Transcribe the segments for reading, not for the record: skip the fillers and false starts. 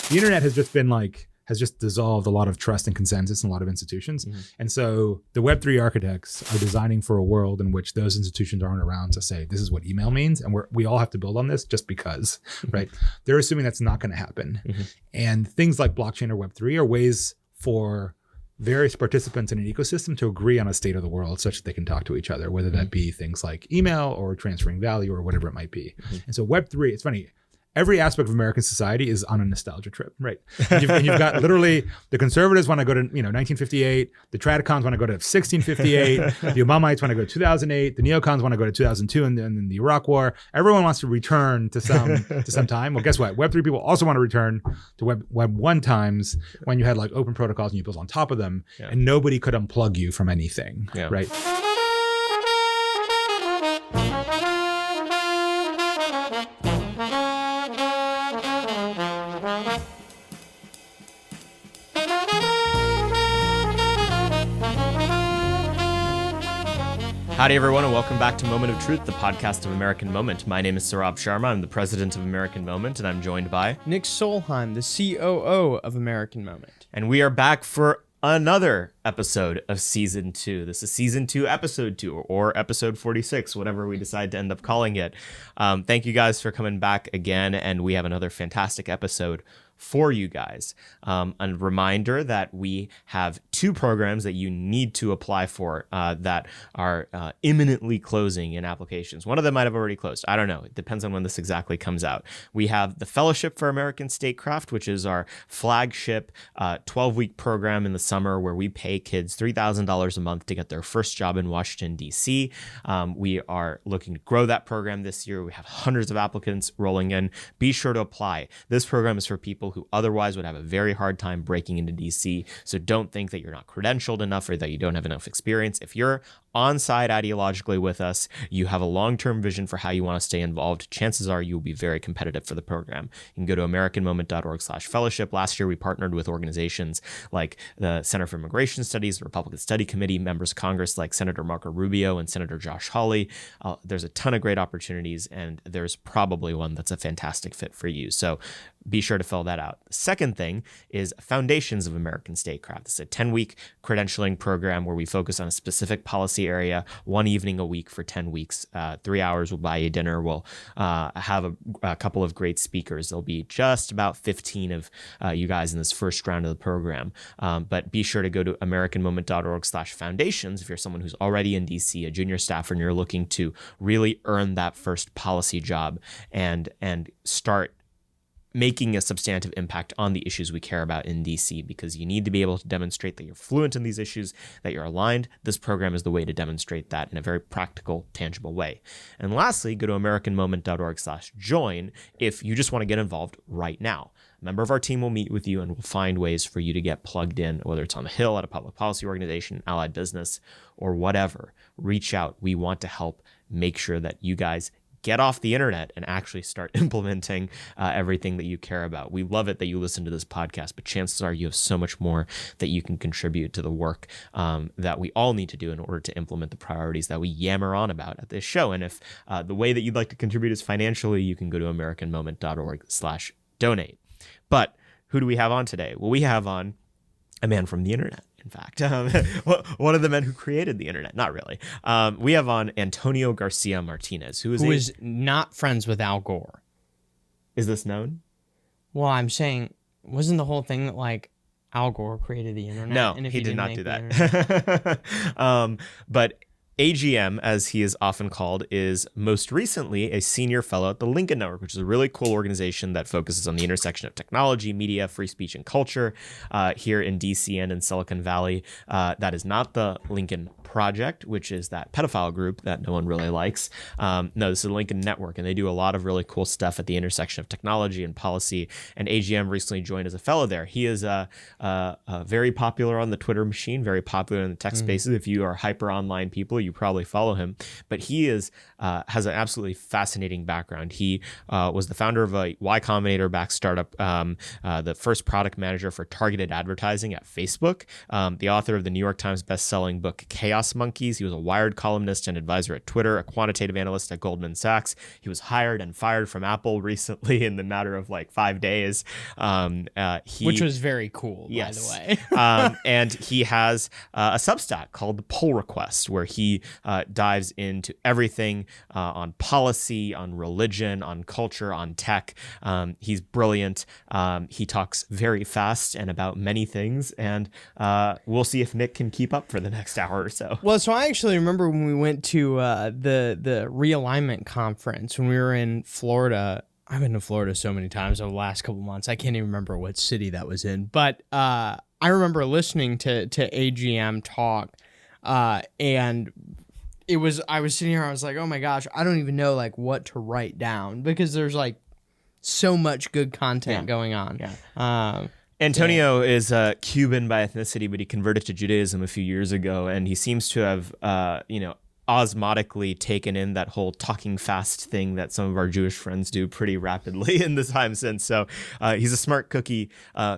the internet has just dissolved a lot of trust and consensus in a lot of institutions. Mm-hmm. And so the Web3 architects are designing for a world in which those institutions aren't around to say, this is what email means. And we all have to build on this just because, right? They're assuming that's not going to happen. Mm-hmm. And things like blockchain or Web3 are ways for various participants in an ecosystem to agree on a state of the world such that they can talk to each other, whether that be things like email or transferring value or whatever it might be. Mm-hmm. And so Web3, it's funny, every aspect of American society is on a nostalgia trip, right? And you've got literally the conservatives want to go to 1958, the Tradcons want to go to 1658, the Obamites want to go to 2008, the neocons want to go to 2002, and then the Iraq War. Everyone wants to return to some time. Well, guess what? Web3 people also want to return to Web 1 times when you had like open protocols and you built on top of them, and nobody could unplug you from anything, right? Howdy, everyone, and welcome back to Moment of Truth, the podcast of American Moment. My name is Saurabh Sharma. I'm the president of American Moment, and I'm joined by Nick Solheim, the COO of American Moment. And we are back for another episode of Season 2. This is Season 2, Episode 2, or Episode 46, whatever we decide to end up calling it. Thank you guys for coming back again, and we have another fantastic episode for you guys. A reminder that we have 2 programs that you need to apply for that are imminently closing in applications. One of them might have already closed. I don't know. It depends on when this exactly comes out. We have the Fellowship for American Statecraft, which is our flagship 12-week program in the summer where we pay kids $3,000 a month to get their first job in Washington, D.C. We are looking to grow that program this year. We have hundreds of applicants rolling in. Be sure to apply. This program is for people who otherwise would have a very hard time breaking into DC. So don't think that you're not credentialed enough or that you don't have enough experience. If you're on side ideologically with us, you have a long-term vision for how you want to stay involved, chances are you will be very competitive for the program. You can go to americanmoment.org/fellowship. Last year, we partnered with organizations like the Center for Immigration Studies, the Republican Study Committee, members of Congress like Senator Marco Rubio and Senator Josh Hawley. There's a ton of great opportunities, and there's probably one that's a fantastic fit for you. So be sure to fill that out. The second thing is Foundations of American Statecraft. It's a 10-week credentialing program where we focus on a specific policy area, 1 evening a week for 10 weeks. 3 hours, we'll buy you dinner. We'll have a couple of great speakers. There'll be just about 15 of you guys in this first round of the program. But be sure to go to americanmoment.org/foundations if you're someone who's already in DC, a junior staffer, and you're looking to really earn that first policy job and start making a substantive impact on the issues we care about in DC, because you need to be able to demonstrate that you're fluent in these issues, that you're aligned. This program is the way to demonstrate that in a very practical, tangible way. And lastly, go to americanmoment.org/join if you just want to get involved right now. A member of our team will meet with you and will find ways for you to get plugged in, whether it's on the Hill, at a public policy organization, allied business, or whatever. Reach out. We want to help make sure that you guys get off the internet and actually start implementing everything that you care about. We love it that you listen to this podcast, but chances are you have so much more that you can contribute to the work that we all need to do in order to implement the priorities that we yammer on about at this show. And if the way that you'd like to contribute is financially, you can go to americanmoment.org/donate. But who do we have on today? Well, we have on a man from the internet. In fact, one of the men who created the internet. Not really. We have on Antonio García Martínez, who is not friends with Al Gore. Is this known? Well, I'm saying, wasn't the whole thing that like Al Gore created the internet? No, and if he did not do that. But AGM, as he is often called, is most recently a senior fellow at the Lincoln Network, which is a really cool organization that focuses on the intersection of technology, media, free speech, and culture here in DC and in Silicon Valley. That is not the Lincoln Project, which is that pedophile group that no one really likes. No, this is the Lincoln Network, and they do a lot of really cool stuff at the intersection of technology and policy, and AGM recently joined as a fellow there. He is very popular on the Twitter machine, very popular in the tech spaces. If you are hyper online people, you probably follow him, but he is has an absolutely fascinating background. He was the founder of a Y Combinator-backed startup, the first product manager for targeted advertising at Facebook, the author of the New York Times best-selling book Chaos Monkeys. He was a Wired columnist and advisor at Twitter, a quantitative analyst at Goldman Sachs. He was hired and fired from Apple recently in the matter of like 5 days. Which was very cool, yes. by the way. And he has a Substack called The Pull Request, where he dives into everything on policy, on religion, on culture, on tech. He's brilliant. He talks very fast and about many things, and we'll see if Nick can keep up for the next hour or so. Well, so I actually remember when we went to the realignment conference when we were in Florida. I've been to Florida so many times over the last couple months. I can't even remember what city that was in. But I remember listening to AGM talk, and I was sitting here, I was like, oh my gosh, I don't even know like what to write down because there's like so much good content going on. Yeah. Antonio is Cuban by ethnicity, but he converted to Judaism a few years ago, and he seems to have, osmotically taken in that whole talking fast thing that some of our Jewish friends do pretty rapidly in the time since. So he's a smart cookie,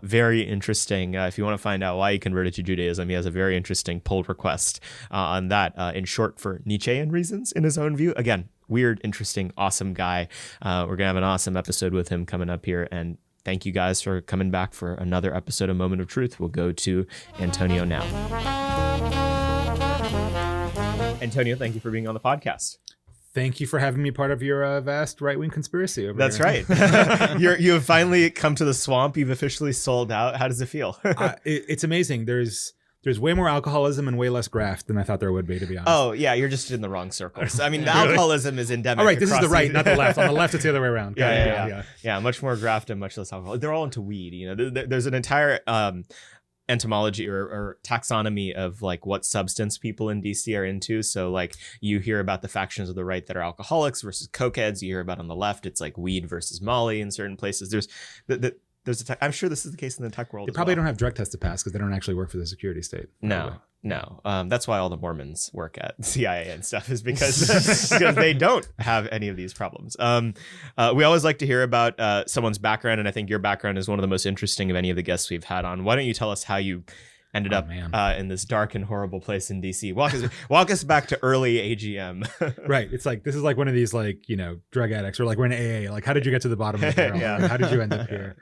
very interesting. If you want to find out why he converted to Judaism, he has a very interesting pull request on that, in short, for Nietzschean reasons in his own view. Again, weird, interesting, awesome guy. We're going to have an awesome episode with him coming up here, and thank you guys for coming back for another episode of Moment of Truth. We'll go to Antonio now. Antonio, thank you for being on the podcast. Thank you for having me part of your vast right-wing conspiracy over That's here. Right. You have finally come to the swamp. You've officially sold out. How does it feel? It's amazing. There's way more alcoholism and way less graft than I thought there would be, to be honest. Oh, yeah, you're just in the wrong circles. I mean, the alcoholism is endemic. All right, this is the right, not the left. On the left, it's the other way around. Yeah, much more graft and much less alcohol. They're all into weed. You know, there's an entire entomology or taxonomy of like what substance people in DC are into. So like you hear about the factions of the right that are alcoholics versus cokeheads. You hear about on the left, it's like weed versus Molly in certain places. I'm sure this is the case in the tech world. They probably don't have drug tests to pass because they don't actually work for the security state. No. That's why all the Mormons work at CIA and stuff, is because they don't have any of these problems. We always like to hear about someone's background, and I think your background is one of the most interesting of any of the guests we've had on. Why don't you tell us how you ended up in this dark and horrible place in DC? Walk us back to early AGM. Right. It's like, this is like one of these like, drug addicts, or like we're in AA. Like, how did you get to the bottom of the barrel? Yeah. Like, how did you end up here?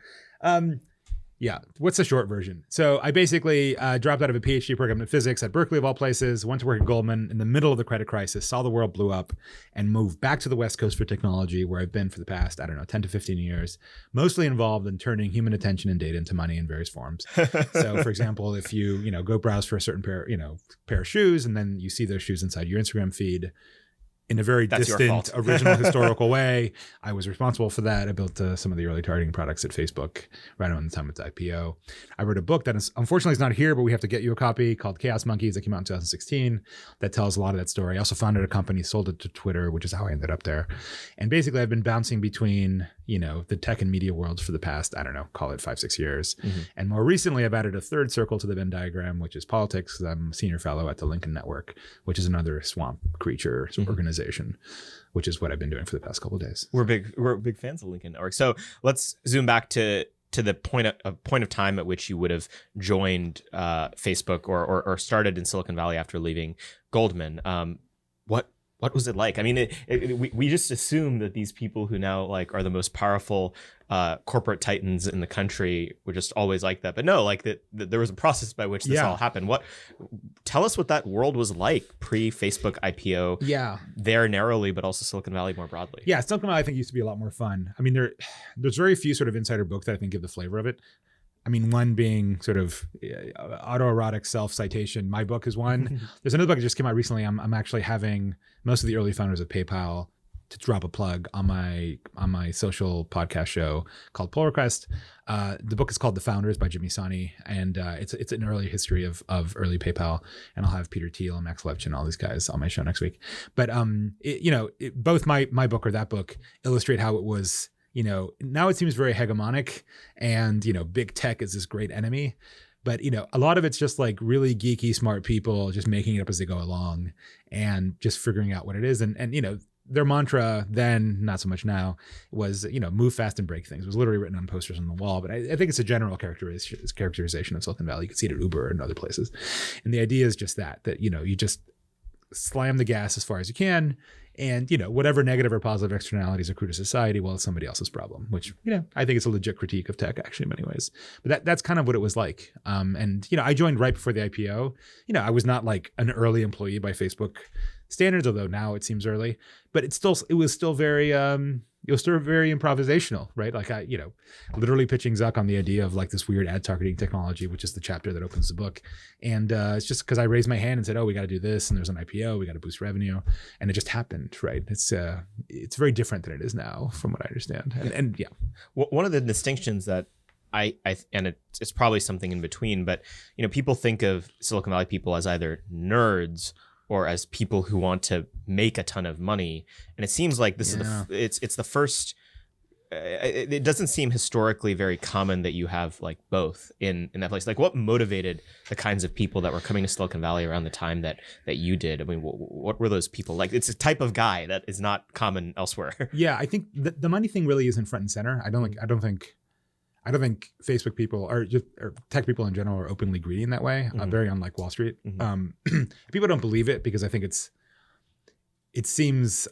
Yeah. What's the short version? So I basically dropped out of a PhD program in physics at Berkeley, of all places, went to work at Goldman in the middle of the credit crisis, saw the world blew up, and moved back to the West Coast for technology, where I've been for the past, 10 to 15 years, mostly involved in turning human attention and data into money in various forms. So for example, if you, go browse for a certain pair of shoes, and then you see those shoes inside your Instagram feed, in a very distant, original, historical way, I was responsible for that. I built some of the early targeting products at Facebook right around the time of its IPO. I wrote a book that unfortunately is not here, but we have to get you a copy, called Chaos Monkeys, that came out in 2016, that tells a lot of that story. I also founded a company, sold it to Twitter, which is how I ended up there. And basically, I've been bouncing between, the tech and media worlds for the past, call it 5-6 years. Mm-hmm. And more recently, I've added a third circle to the Venn diagram, which is politics, because I'm a senior fellow at the Lincoln Network, which is another swamp creature organization, which is what I've been doing for the past couple of days. We're big fans of Lincoln Network. So let's zoom back to the point of time at which you would have joined Facebook or started in Silicon Valley after leaving Goldman. What was it like? I mean, we just assume that these people who now are the most powerful corporate titans in the country were just always like that. But no, that there was a process by which this all happened. Tell us what that world was like pre-Facebook IPO. Yeah. There narrowly, but also Silicon Valley more broadly. Yeah, Silicon Valley I think used to be a lot more fun. I mean, there's very few sort of insider books that I think give the flavor of it. I mean, one being sort of autoerotic self-citation. My book is one. There's another book that just came out recently. I'm actually having most of the early founders of PayPal to drop a plug on my social podcast show called Pull Request. The book is called The Founders by Jimmy Sani, and it's an early history of early PayPal. And I'll have Peter Thiel and Max Levchin and all these guys on my show next week. But both my book or that book illustrate how it was. Now it seems very hegemonic, and big tech is this great enemy. But, a lot of it's just like really geeky, smart people just making it up as they go along and just figuring out what it is. And their mantra then, not so much now, was, move fast and break things. It was literally written on posters on the wall. But I think it's a general characterization of Silicon Valley. You can see it at Uber and other places. And the idea is just that you just slam the gas as far as you can. And, whatever negative or positive externalities accrue to society, well, it's somebody else's problem, which, I think it's a legit critique of tech, actually, in many ways. But that's kind of what it was like. And I joined right before the IPO. I was not like an early employee by Facebook standards, although now it seems early. But it was still very improvisational, right? Like I literally pitching Zuck on the idea of like this weird ad targeting technology, which is the chapter that opens the book. And it's just because I raised my hand and said, oh, we got to do this. And there's an IPO, we got to boost revenue. And it just happened, right? It's very different than it is now, from what I understand. And yeah. One of the distinctions that it's probably something in between, but people think of Silicon Valley people as either nerds or as people who want to make a ton of money. And it seems like this is it's the first. It doesn't seem historically very common that you have like both in that place. Like, what motivated the kinds of people that were coming to Silicon Valley around the time that you did? I mean, what were those people like? It's a type of guy that is not common elsewhere. Yeah, I think the money thing really isn't front and center. I don't think Facebook people or tech people in general are openly greedy in that way. Very unlike Wall Street. People don't believe it because I think it seems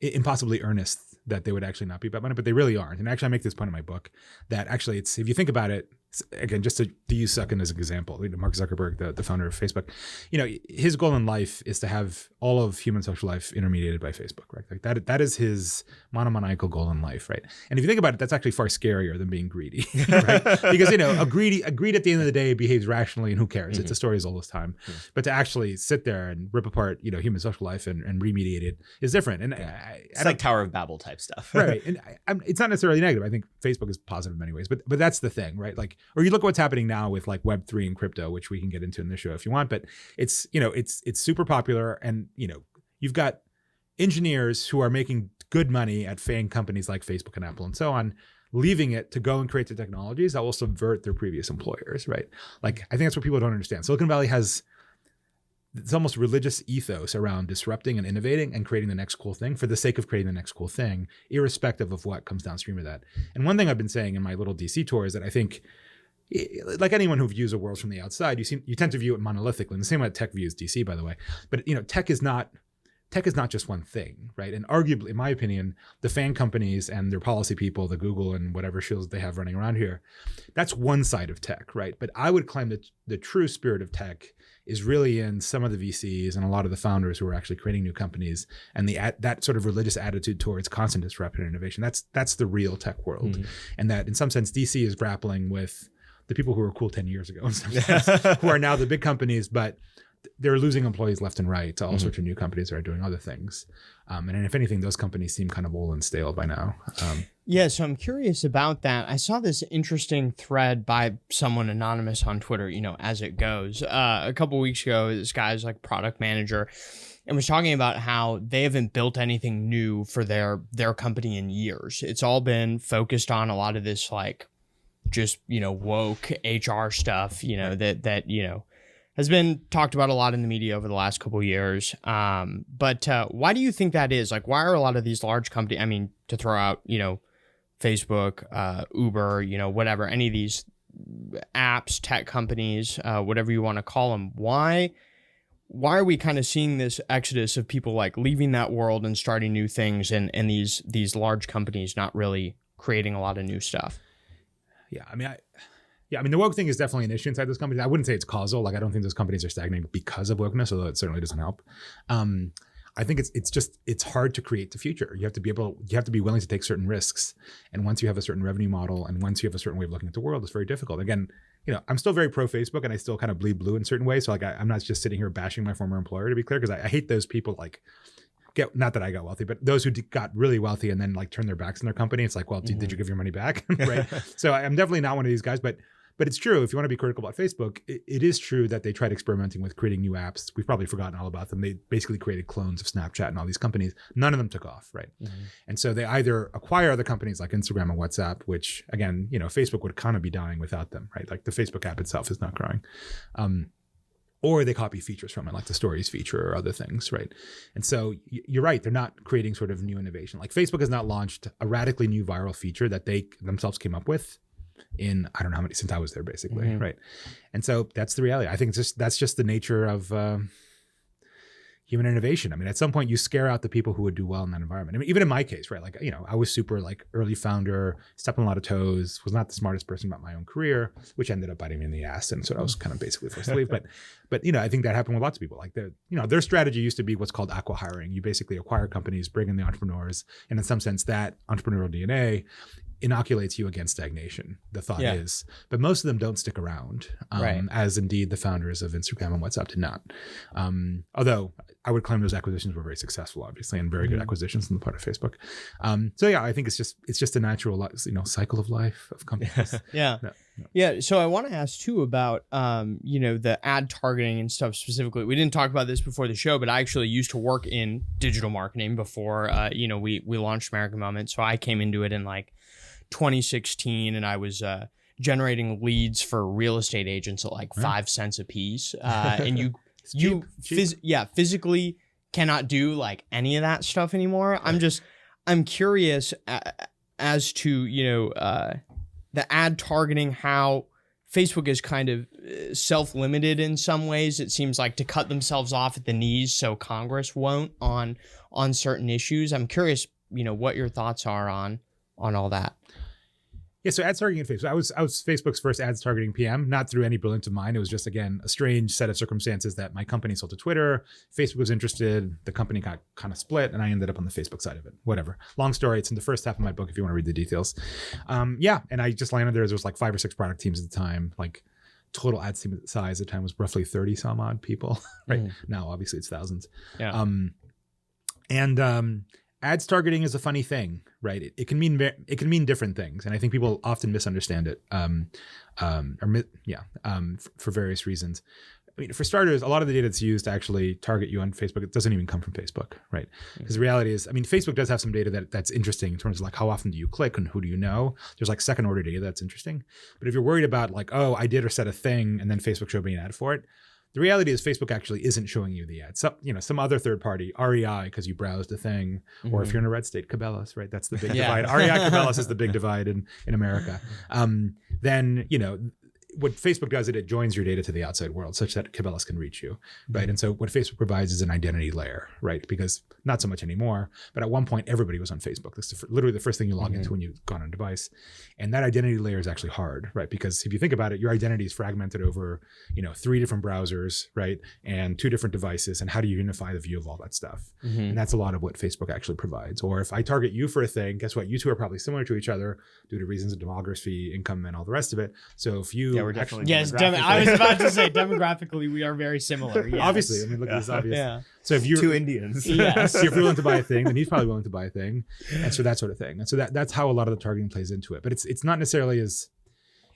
impossibly earnest that they would actually not be about money, but they really aren't. And actually, I make this point in my book that actually if you think about it, again, just to use Suckin as an example, Mark Zuckerberg, the founder of Facebook, his goal in life is to have all of human social life intermediated by Facebook, right? Like that is his monomaniacal goal in life, right? And if you think about it, that's actually far scarier than being greedy, right? Because a greed at the end of the day behaves rationally, and who cares? It's a story as old as time. But to actually sit there and rip apart, human social life and remediate it is different. And it's like Tower of Babel type stuff, right? And it's not necessarily negative. I think Facebook is positive in many ways, but that's the thing, right? Like, or you look at what's happening now with like Web3 and crypto, which we can get into in this show if you want, but it's super popular, and you've got engineers who are making good money at FAANG companies like Facebook and Apple and so on, leaving it to go and create the technologies that will subvert their previous employers, right? Like, I think that's what people don't understand. Silicon Valley has it's almost religious ethos around disrupting and innovating and creating the next cool thing for the sake of creating the next cool thing, irrespective of what comes downstream of that. And one thing I've been saying in my little DC tour is that I think, like anyone who views a world from the outside, you tend to view it monolithically, in the same way that tech views DC, by the way. But tech is not just one thing, right? And arguably, in my opinion, the FAANG companies and their policy people, the Google and whatever shields they have running around here, that's one side of tech, right? But I would claim that the true spirit of tech is really in some of the VCs and a lot of the founders who are actually creating new companies, and that sort of religious attitude towards constant disruption and innovation. That's the real tech world. Mm-hmm. And that in some sense, DC is grappling with the people who were cool 10 years ago, in some sense, who are now the big companies, but they're losing employees left and right to all sorts of new companies that are doing other things. And if anything, those companies seem kind of old and stale by now. Yeah, so I'm curious about that. I saw this interesting thread by someone anonymous on Twitter, as it goes. A couple of weeks ago, this guy's like product manager and was talking about how they haven't built anything new for their company in years. It's all been focused on a lot of this like just, woke HR stuff, that has been talked about a lot in the media over the last couple of years. But why do you think that is? Like, why are a lot of these large companies, to throw out, Facebook, Uber, whatever, any of these apps, tech companies, whatever you want to call them, why are we kind of seeing this exodus of people like leaving that world and starting new things and these large companies not really creating a lot of new stuff? Yeah, the woke thing is definitely an issue inside those companies. I wouldn't say it's causal. Like, I don't think those companies are stagnating because of wokeness, although it certainly doesn't help. I think it's hard to create the future. You have to be willing to take certain risks. And once you have a certain revenue model and once you have a certain way of looking at the world, it's very difficult. Again, I'm still very pro Facebook and I still kind of bleed blue in certain ways. So like, I'm not just sitting here bashing my former employer, to be clear, because I hate those people like, not that I got wealthy, but those who got really wealthy and then like turn their backs on their company. It's like, well, did you give your money back? Right. So I'm definitely not one of these guys, but But it's true. If you want to be critical about Facebook, it is true that they tried experimenting with creating new apps. We've probably forgotten all about them. They basically created clones of Snapchat and all these companies. None of them took off, right? And so they either acquire other companies like Instagram and WhatsApp, which again, Facebook would kind of be dying without them, right? Like the Facebook app itself is not growing. Or they copy features from it, like the stories feature or other things, right? And so you're right, they're not creating sort of new innovation. Like Facebook has not launched a radically new viral feature that they themselves came up with in, I don't know how many, since I was there basically, right? And so that's the reality. I think that's just the nature of human innovation. I mean, at some point you scare out the people who would do well in that environment. I mean, even in my case, right? Like, I was super like early founder, stepped on a lot of toes, was not the smartest person about my own career, which ended up biting me in the ass. And so I was kind of basically forced to leave. But I think that happened with lots of people. Like their strategy used to be what's called acqui-hiring. You basically acquire companies, bring in the entrepreneurs, and in some sense that entrepreneurial DNA inoculates you against stagnation, the thought is. But most of them don't stick around, as indeed the founders of Instagram and WhatsApp did not. Although I would claim those acquisitions were very successful, obviously, and very good acquisitions on the part of Facebook. So yeah, I think it's just a natural cycle of life of companies. Yeah. So I want to ask too about the ad targeting and stuff specifically. We didn't talk about this before the show, but I actually used to work in digital marketing before we launched American Moment. So I came into it in like 2016, and I was generating leads for real estate agents at like 5 cents a piece. And you physically cannot do like any of that stuff anymore. I'm curious as to the ad targeting, how Facebook is kind of self-limited in some ways. It seems like to cut themselves off at the knees so Congress won't on certain issues. I'm curious, what your thoughts are on all that. Yeah, so ads targeting at Facebook. I was Facebook's first ads targeting PM, not through any brilliance of mine. It was just, again, a strange set of circumstances that my company sold to Twitter. Facebook was interested. The company got kind of split, and I ended up on the Facebook side of it. Whatever. Long story. It's in the first half of my book if you want to read the details. And I just landed there. There was like 5 or 6 product teams at the time. Like total ad team size at the time was roughly 30 some odd people. Right now, obviously, it's thousands. Yeah. Ads targeting is a funny thing, right? It can mean different things, and I think people often misunderstand it, for various reasons. I mean, for starters, a lot of the data that's used to actually target you on Facebook, it doesn't even come from Facebook, right? Because the reality is, I mean, Facebook does have some data that's interesting in terms of like how often do you click and who do you know. There's like second order data that's interesting, but if you're worried about like, oh, I did or said a thing and then Facebook showed me an ad for it. The reality is Facebook actually isn't showing you the ad. Some other third party, REI, because you browsed a thing, or if you're in a red state, Cabela's, right? That's the big divide. REI Cabela's is the big divide in America. Then, what Facebook does is it joins your data to the outside world such that Cabela's can reach you, right? And so what Facebook provides is an identity layer, right? Because not so much anymore, but at one point everybody was on Facebook. That's literally the first thing you log into when you've gone on a device. And that identity layer is actually hard, right? Because if you think about it, your identity is fragmented over, 3 different browsers, right? And 2 different devices. And how do you unify the view of all that stuff? And that's a lot of what Facebook actually provides. Or if I target you for a thing, guess what? You two are probably similar to each other due to reasons of demography, income, and all the rest of it. So if you we're definitely I was about to say demographically we are very similar. Yes. Obviously, I mean, look at this obvious. Yeah. So if you're 2 Indians, yes. So if you're willing to buy a thing, then he's probably willing to buy a thing, and so that sort of thing. And so that's how a lot of the targeting plays into it. But it's not necessarily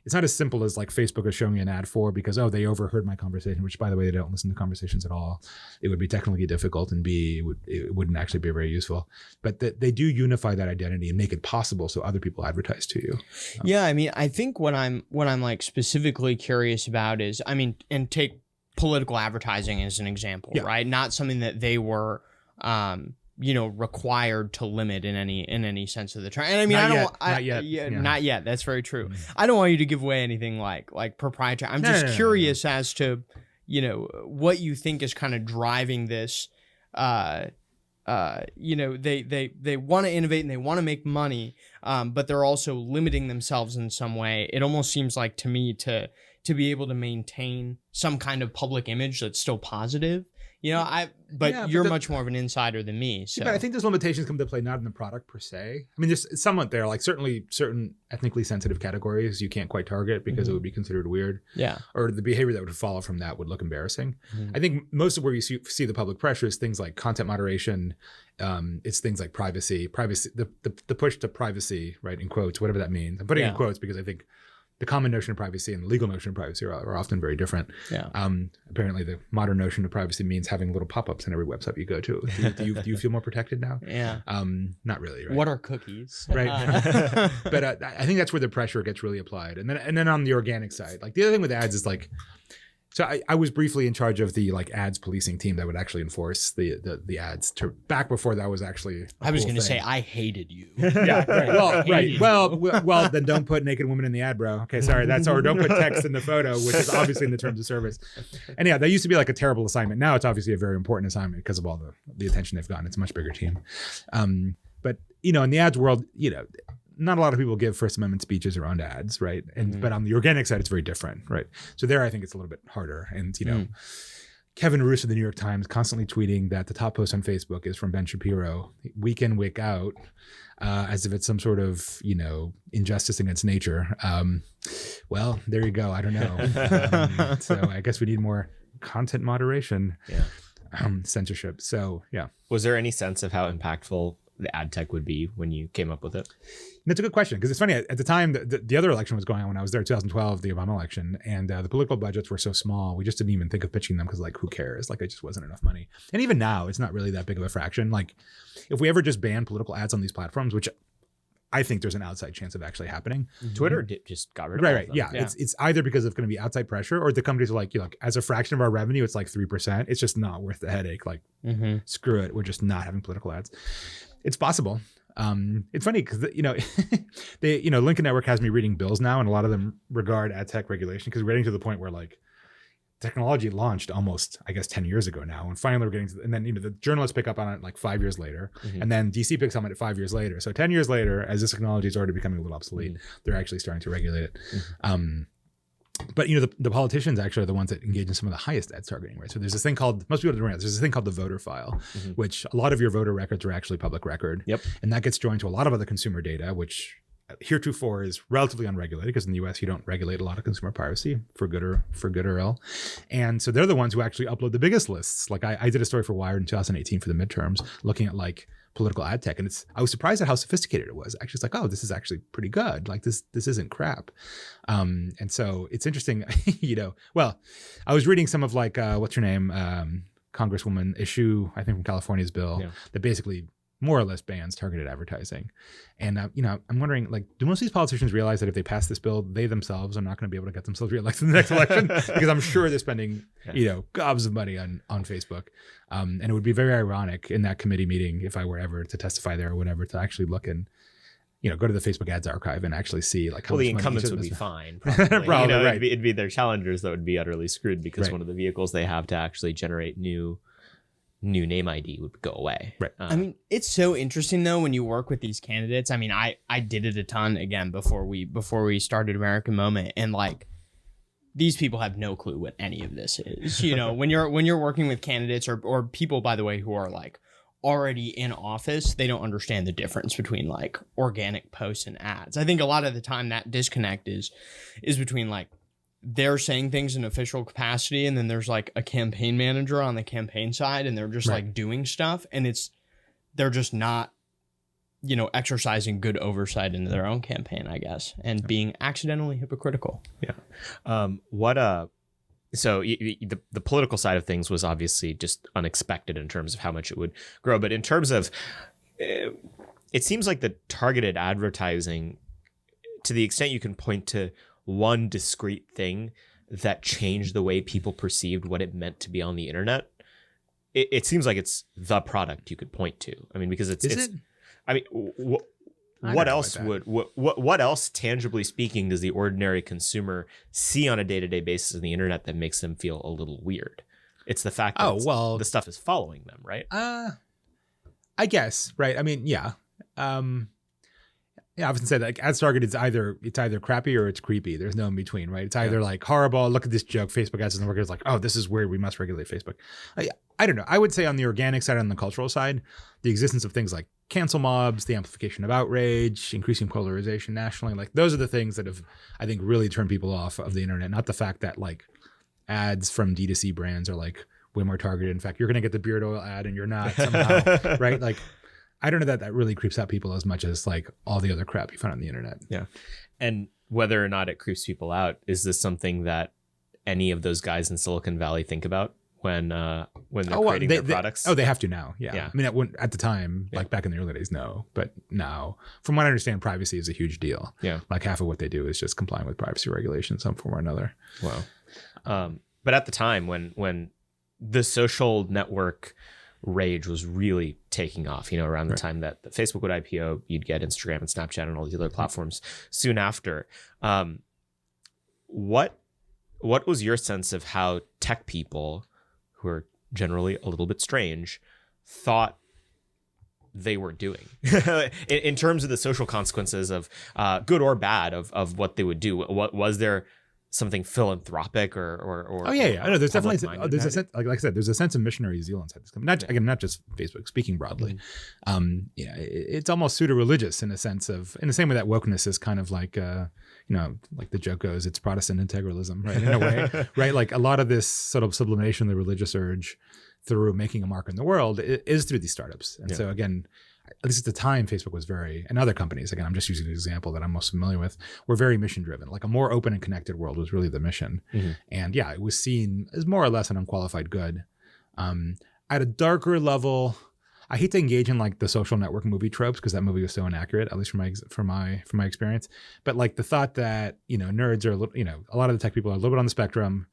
it's not as simple as like Facebook is showing me an ad for because, oh, they overheard my conversation, which by the way, they don't listen to conversations at all. It would be technically difficult, and B, it wouldn't actually be very useful. But they do unify that identity and make it possible so other people advertise to you. Yeah, I mean, I think what I'm like specifically curious about is, I mean, and take political advertising as an example, right? Not something that they were required to limit in any sense of the term. And I mean, not yet. That's very true. I don't want you to give away anything like proprietary. I'm just curious as to, what you think is kind of driving this. They want to innovate and they want to make money, but they're also limiting themselves in some way. It almost seems like to me to be able to maintain some kind of public image that's still positive. You're much more of an insider than me. So. Yeah, but I think those limitations come to play not in the product per se. I mean, there's somewhat there. Like certainly certain ethnically sensitive categories you can't quite target because it would be considered weird. Yeah. Or the behavior that would follow from that would look embarrassing. I think most of where you see the public pressure is things like content moderation. It's things like privacy, the push to privacy, right? In quotes, whatever that means. I'm putting it in quotes because I think the common notion of privacy and the legal notion of privacy are often very different. Yeah. Apparently, the modern notion of privacy means having little pop-ups on every website you go to. Do you feel more protected now? Yeah. Not really. Right? What are cookies? Right. But I think that's where the pressure gets really applied. And then on the organic side, like the other thing with ads is like, so I was briefly in charge of the like ads policing team that would actually enforce the ads back before that was actually. I was going to say I hated you. Yeah. Right. Well, right. Well, then don't put naked women in the ad, bro. Okay, sorry. Or don't put text in the photo, which is obviously in the terms of service. And yeah, that used to be like a terrible assignment. Now it's obviously a very important assignment because of all the attention they've gotten. It's a much bigger team. But in the ads world, not a lot of people give First Amendment speeches around ads, right? And but on the organic side, it's very different, right? So there, I think it's a little bit harder. And Kevin Roos of the New York Times constantly tweeting that the top post on Facebook is from Ben Shapiro, week in, week out, as if it's some sort of injustice against nature. Well, there you go. I don't know. So I guess we need more content moderation, censorship. So yeah. Was there any sense of how impactful the ad tech would be when you came up with it? That's a good question, because it's funny. At the time, the other election was going on when I was there, 2012, the Obama election, and the political budgets were so small, we just didn't even think of pitching them because, like, who cares? Like, it just wasn't enough money. And even now, it's not really that big of a fraction. Like, if we ever just ban political ads on these platforms, which I think there's an outside chance of actually happening. Twitter just got rid of all of them. Yeah. It's either because of going to be outside pressure, or the companies are like, as a fraction of our revenue, it's like 3%. It's just not worth the headache. Like, screw it. We're just not having political ads. It's possible. It's funny because Lincoln Network has me reading bills now, and a lot of them regard ad tech regulation, because we're getting to the point where like technology launched almost, I guess, 10 years ago now, and finally we're getting to and then the journalists pick up on it like 5 years later, and then DC picks up on it 5 years later. So 10 years later, as this technology is already becoming a little obsolete, they're actually starting to regulate it. But the politicians actually are the ones that engage in some of the highest ads targeting, right? So there's this thing called, most people don't realize, there's this thing called the voter file, which a lot of your voter records are actually public record. Yep. And that gets joined to a lot of other consumer data, which heretofore is relatively unregulated, because in the US you don't regulate a lot of consumer privacy, for good or ill. And so they're the ones who actually upload the biggest lists. Like I did a story for Wired in 2018 for the midterms, looking at like political ad tech, and I was surprised at how sophisticated it was. Actually, it's like, oh, this is actually pretty good. Like this isn't crap. And so it's interesting. Well, I was reading some of like what's her name, Congresswoman Issue, I think from California's bill, that basically more or less bans targeted advertising. And I'm wondering, like, do most of these politicians realize that if they pass this bill, they themselves are not going to be able to get themselves reelected in the next election? Because I'm sure they're spending gobs of money on Facebook. And it would be very ironic in that committee meeting, if I were ever to testify there or whatever, to actually look and go to the Facebook ads archive and actually see like how much the money incumbents would be fine. Probably, right. It'd be their challengers that would be utterly screwed, because one of the vehicles they have to actually generate new name ID would go away. Right. I mean, it's so interesting though when you work with these candidates. I mean, I did it a ton again before we started American Moment, and like these people have no clue what any of this is. When you're working with candidates or people, by the way, who are like already in office, they don't understand the difference between like organic posts and ads. I think a lot of the time that disconnect is between like they're saying things in official capacity, and then there's like a campaign manager on the campaign side, and they're just like doing stuff, and they're just not exercising good oversight into their own campaign, I guess, and being accidentally hypocritical. So the political side of things was obviously just unexpected in terms of how much it would grow, but in terms of it seems like the targeted advertising, to the extent you can point to one discrete thing that changed the way people perceived what it meant to be on the internet, it seems like it's the product you could point to. I mean, because it's I mean, what else tangibly speaking does the ordinary consumer see on a day-to-day basis on the internet that makes them feel a little weird? It's the fact that the stuff is following them, right? I guess, right? I mean, yeah. I often say that like ads targeted is either crappy or it's creepy. There's no in between, right? It's either like horrible, look at this joke, Facebook ads doesn't work. It's like, oh, this is weird, we must regulate Facebook. I don't know. I would say on the organic side, on the cultural side, the existence of things like cancel mobs, the amplification of outrage, increasing polarization nationally, like those are the things that have, I think, really turned people off of the internet. Not the fact that like ads from D2C brands are like way more targeted. In fact, you're going to get the beard oil ad and you're not somehow, right? Like, I don't know that really creeps out people as much as like all the other crap you find on the internet. Yeah. And whether or not it creeps people out, is this something that any of those guys in Silicon Valley think about when they're creating their products? They have to now. Yeah. Yeah. I mean, at the time, like back in the early days, no. But now, from what I understand, privacy is a huge deal. Yeah. Like half of what they do is just complying with privacy regulations, some form or another. Wow. But at the time when the social network rage was really taking off, around the time that Facebook would IPO, you'd get Instagram and Snapchat and all these other platforms soon after. What was your sense of how tech people, who are generally a little bit strange, thought they were doing in terms of the social consequences of good or bad of what they would do? What was there something philanthropic or oh yeah. I know there's definitely there's a sense, like I said, there's a sense of missionary zeal inside this company. Not just Facebook, speaking broadly. It's almost pseudo-religious in the same way that wokeness is kind of like like the joke goes, it's Protestant integralism, right? In a way, right? Like a lot of this sort of sublimation of the religious urge through making a mark in the world is through these startups. And so again, at least at the time, Facebook was and other companies, again, I'm just using an example that I'm most familiar with, were very mission driven. Like a more open and connected world was really the mission. And yeah, it was seen as more or less an unqualified good. At a darker level, I hate to engage in like the Social Network movie tropes because that movie was so inaccurate, at least from my experience. But like the thought that, nerds are, a lot of the tech people are a little bit on the spectrum,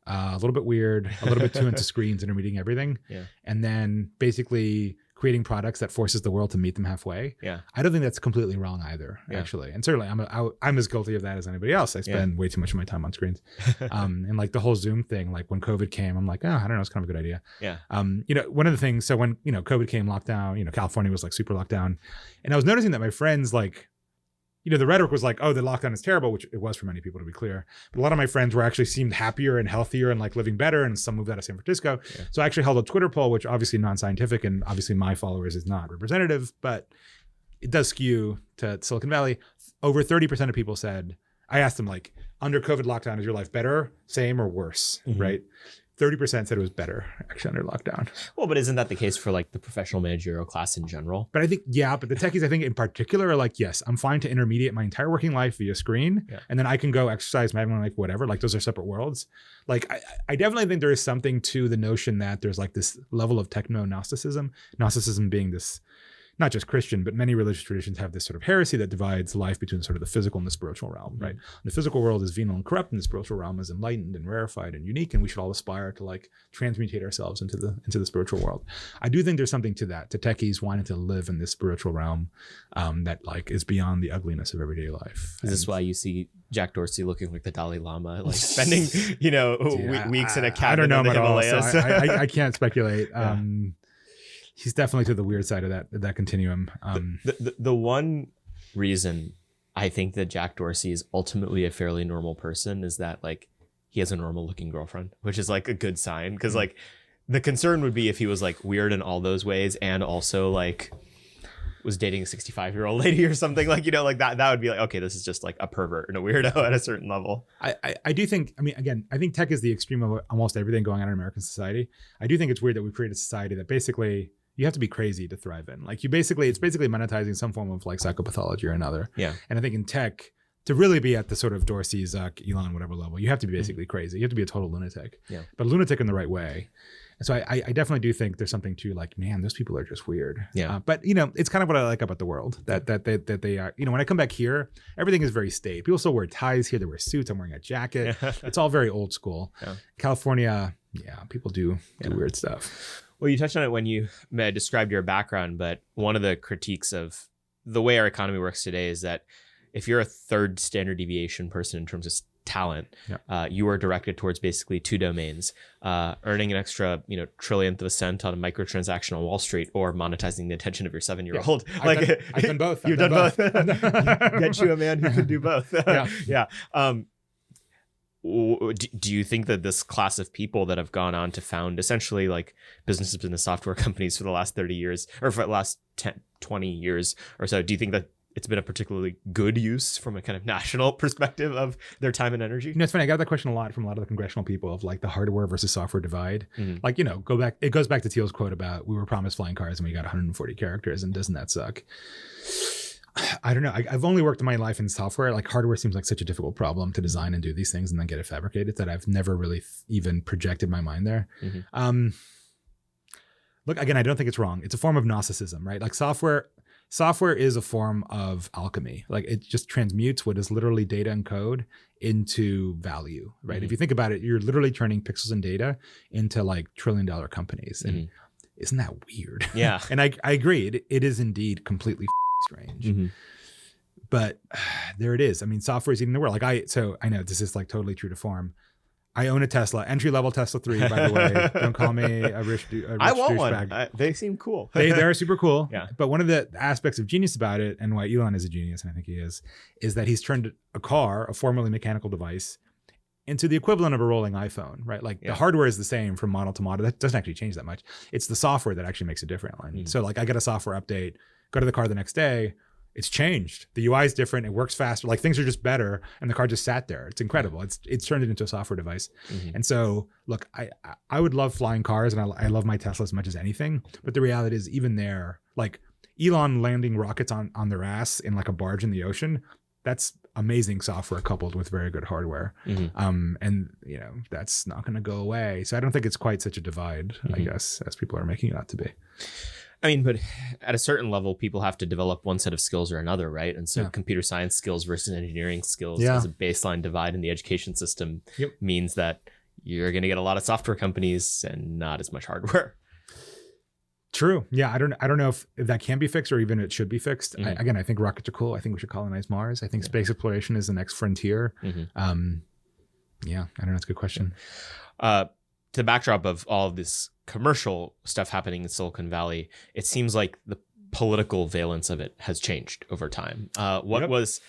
a little bit weird, a little bit too into screens and are meeting everything. Yeah. And then basically creating products that forces the world to meet them halfway. Yeah. I don't think that's completely wrong either, actually. And certainly I'm as guilty of that as anybody else. I spend way too much of my time on screens. And like the whole Zoom thing, like when COVID came, I'm like, I don't know, it's kind of a good idea. Yeah. One of the things, so when, COVID came lockdown, California was like super locked down. And I was noticing that my friends like, the rhetoric was like, oh, the lockdown is terrible, which it was for many people, to be clear. But a lot of my friends were actually seemed happier and healthier and like living better. And some moved out of San Francisco. Yeah. So I actually held a Twitter poll, which obviously non-scientific and obviously my followers is not representative, but it does skew to Silicon Valley. Over 30% of people said, I asked them like, under COVID lockdown, is your life better, same, or worse, right? 30% said it was better actually under lockdown. Well, but isn't that the case for like the professional managerial class in general? But I think, but the techies, I think in particular are like, yes, I'm fine to intermediate my entire working life via screen. Yeah. And then I can go exercise, my like whatever, like those are separate worlds. Like I definitely think there is something to the notion that there's like this level of techno-Gnosticism, Gnosticism being this, not just Christian, but many religious traditions have this sort of heresy that divides life between sort of the physical and the spiritual realm, right? The physical world is venal and corrupt, and the spiritual realm is enlightened and rarefied and unique, and we should all aspire to like transmutate ourselves into the spiritual world. I do think there's something to that, to techies wanting to live in this spiritual realm that like is beyond the ugliness of everyday life. Is this why you see Jack Dorsey looking like the Dalai Lama, like spending weeks in a cabin in the Himalayas? So I can't speculate. He's definitely to the weird side of that continuum. The one reason I think that Jack Dorsey is ultimately a fairly normal person is that like he has a normal looking girlfriend, which is like a good sign. Because like the concern would be if he was like weird in all those ways and also like was dating a 65-year-old lady or something, like, like that would be like, okay, this is just like a pervert and a weirdo at a certain level. I do think, again, I think tech is the extreme of almost everything going on in American society. I do think it's weird that we create a society that basically you have to be crazy to thrive in. Like it's basically monetizing some form of like psychopathology or another. Yeah. And I think in tech, to really be at the sort of Dorsey, Zuck, Elon, whatever level, you have to be basically crazy. You have to be a total lunatic. Yeah. But a lunatic in the right way. And so I definitely do think there's something to like, man, those people are just weird. Yeah. But it's kind of what I like about the world that they are. When I come back here, everything is very staid. People still wear ties here. They wear suits. I'm wearing a jacket. It's all very old school. Yeah. California, people do weird stuff. Well, you touched on it when you described your background, but one of the critiques of the way our economy works today is that if you're a third standard deviation person in terms of talent, you are directed towards basically two domains: earning an extra, trillionth of a cent on a microtransaction on Wall Street, or monetizing the attention of your 7-year-old. Yeah. I've done both. You've done both. Get you a man who can do both. Yeah. Do you think that this class of people that have gone on to found essentially like business software companies for the last 30 years or for the last 20 years or so, do you think that it's been a particularly good use from a kind of national perspective of their time and energy? It's funny. I got that question a lot from a lot of the congressional people of like the hardware versus software divide. Like, it goes back to Thiel's quote about we were promised flying cars and we got 140 characters and doesn't that suck? I don't know. I've only worked my life in software. Like hardware seems like such a difficult problem to design and do these things and then get it fabricated that I've never really even projected my mind there. Look, again, I don't think it's wrong. It's a form of Gnosticism, right? Like software is a form of alchemy. Like it just transmutes what is literally data and code into value, right? If you think about it, you're literally turning pixels and data into like $1 trillion companies. And isn't that weird? Yeah. And I agree. It is indeed completely strange. But there it is. I mean, software is eating the world. Like I know this is like totally true to form. I own a Tesla, entry-level Tesla 3, by the way. Don't call me a rich I want douchebag. one. They seem cool. They're super cool. Yeah. But one of the aspects of genius about it, and why Elon is a genius, and I think he is that he's turned a car, a formerly mechanical device, into the equivalent of a rolling iPhone, right? Like the hardware is the same from model to model. That doesn't actually change that much. It's the software that actually makes it different. So like I get a software update, go to the car the next day, it's changed. The UI is different. It works faster. Like things are just better, and the car just sat there. It's incredible. It's turned it into a software device. And so, look, I would love flying cars, and I love my Tesla as much as anything. But the reality is, even there, like Elon landing rockets on their ass in like a barge in the ocean, that's amazing software coupled with very good hardware. And you know that's not going to go away. So I don't think it's quite such a divide, I guess, as people are making it out to be. I mean, but at a certain level, people have to develop one set of skills or another, right? And so computer science skills versus engineering skills as a baseline divide in the education system means that you're going to get a lot of software companies and not as much hardware. True. Yeah. I don't know if that can be fixed or even it should be fixed. I think rockets are cool. I think we should colonize Mars. I think space exploration is the next frontier. Yeah, I don't know. It's a good question. To the backdrop of all of this commercial stuff happening in Silicon Valley, it seems like the political valence of it has changed over time. What was